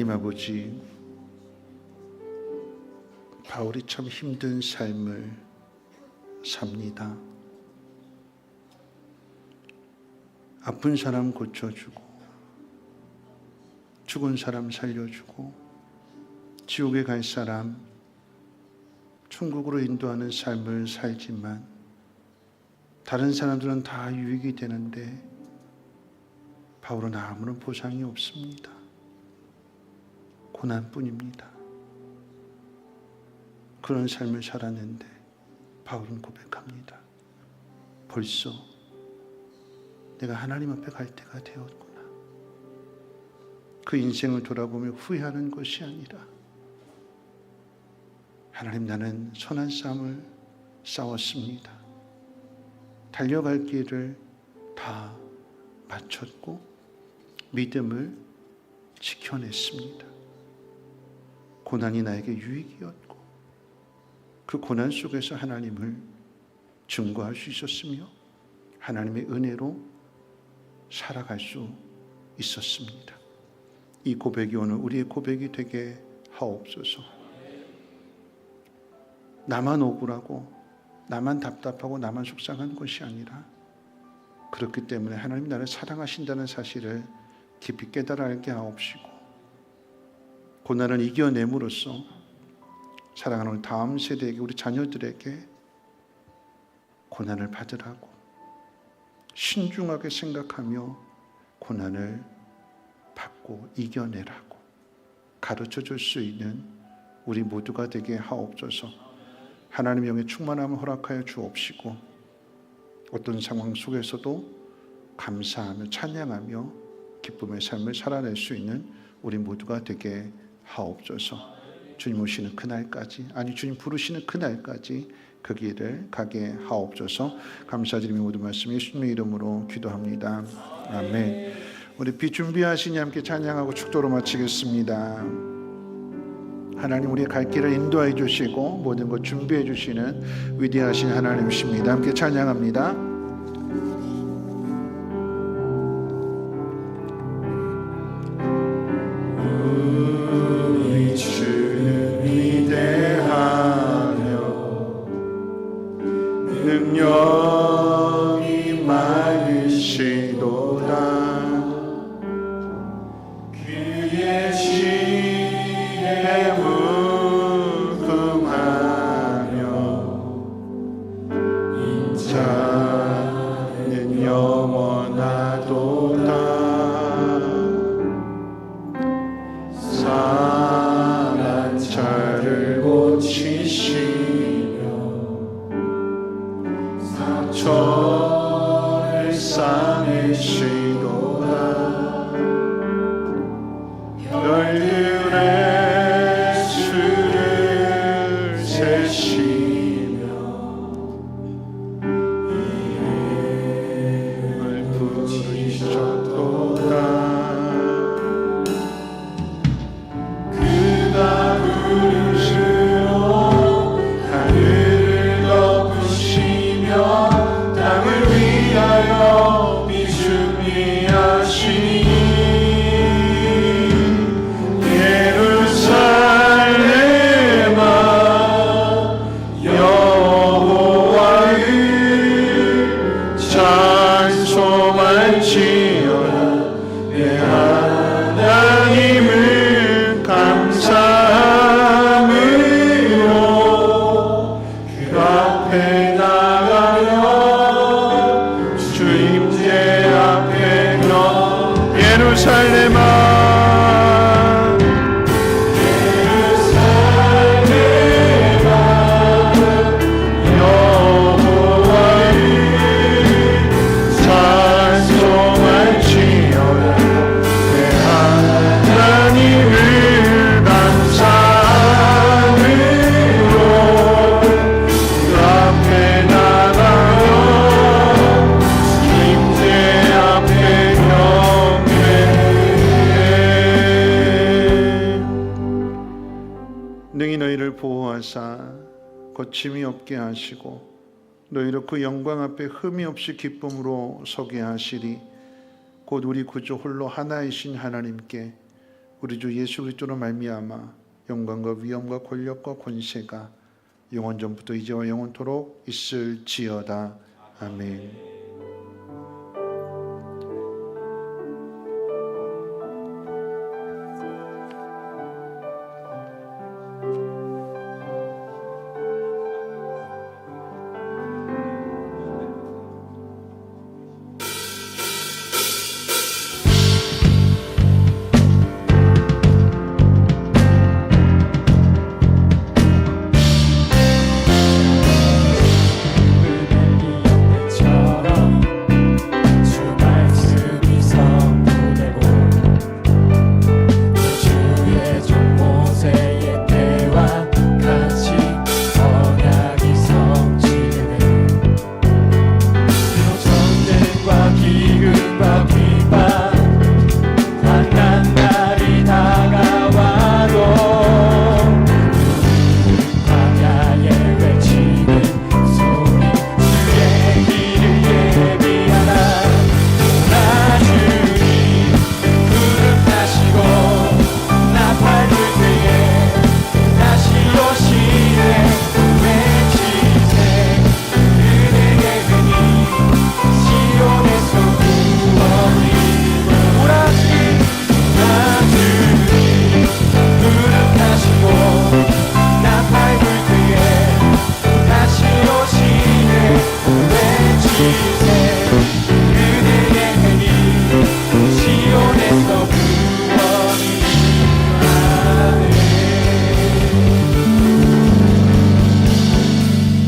하나님 아버지, 바울이 참 힘든 삶을 삽니다. 아픈 사람 고쳐주고, 죽은 사람 살려주고, 지옥에 갈 사람 천국으로 인도하는 삶을 살지만 다른 사람들은 다 유익이 되는데 바울은 아무런 보상이 없습니다. 고난뿐입니다. 그런 삶을 살았는데 바울은 고백합니다. 벌써 내가 하나님 앞에 갈 때가 되었구나. 그 인생을 돌아보며 후회하는 것이 아니라, 하나님, 나는 선한 싸움을 싸웠습니다. 달려갈 길을 다 마쳤고 믿음을 지켜냈습니다. 고난이 나에게 유익이었고 그 고난 속에서 하나님을 증거할 수 있었으며 하나님의 은혜로 살아갈 수 있었습니다. 이 고백이 오늘 우리의 고백이 되게 하옵소서. 나만 억울하고 나만 답답하고 나만 속상한 것이 아니라, 그렇기 때문에 하나님 나를 사랑하신다는 사실을 깊이 깨달아 알게 하옵시고, 고난을 이겨냄으로써 사랑하는 다음 세대에게, 우리 자녀들에게 고난을 받으라고 신중하게 생각하며 고난을 받고 이겨내라고 가르쳐 줄 수 있는 우리 모두가 되게 하옵소서. 하나님의 영의 충만함을 허락하여 주옵시고, 어떤 상황 속에서도 감사하며 찬양하며 기쁨의 삶을 살아낼 수 있는 우리 모두가 되게 하옵소서. 주님 오시는 그날까지, 아니 주님 부르시는 그날까지 그 길을 가게 하옵소서. 감사드리며 모든 말씀 예수님의 이름으로 기도합니다. 아멘. 우리 비준비하시니 함께 찬양하고 축도로 마치겠습니다. 하나님, 우리의 갈 길을 인도해 주시고 모든 것 준비해 주시는 위대하신 하나님이십니다. 함께 찬양합니다. 능력이 많으시도다. 그의 지혜에 묵음하며 인자는 영원하도다. 상한 자를 고치시며 저를 싸매시도다. 별들의 수를 세시며 이름을 부르셨도다. 그가 부르시어 하늘을 덮으시며 땅을 위하여 비준비하시니 예루살렘아 여호와를 찬송할지어다. 내 하나님을 감사함으로 그 앞에 나가며 주임제 앞에 너 예루살렘아 여호와를 찬송할지어다. 내 하나님을 감사함으로 그 앞에 나가며 임재 앞에 경배해. 능히 너희를 보호하사 거침이 없게 하시고 너희를 그 영광 앞에 흠이 없이 기쁨으로 서게 하시리. 곧 우리 구주 홀로 하나이신 하나님께 우리 주 예수 그리스도로 말미암아 영광과 위엄과 권력과 권세가 영원전부터 이제와 영원토록 있을지어다. 아멘.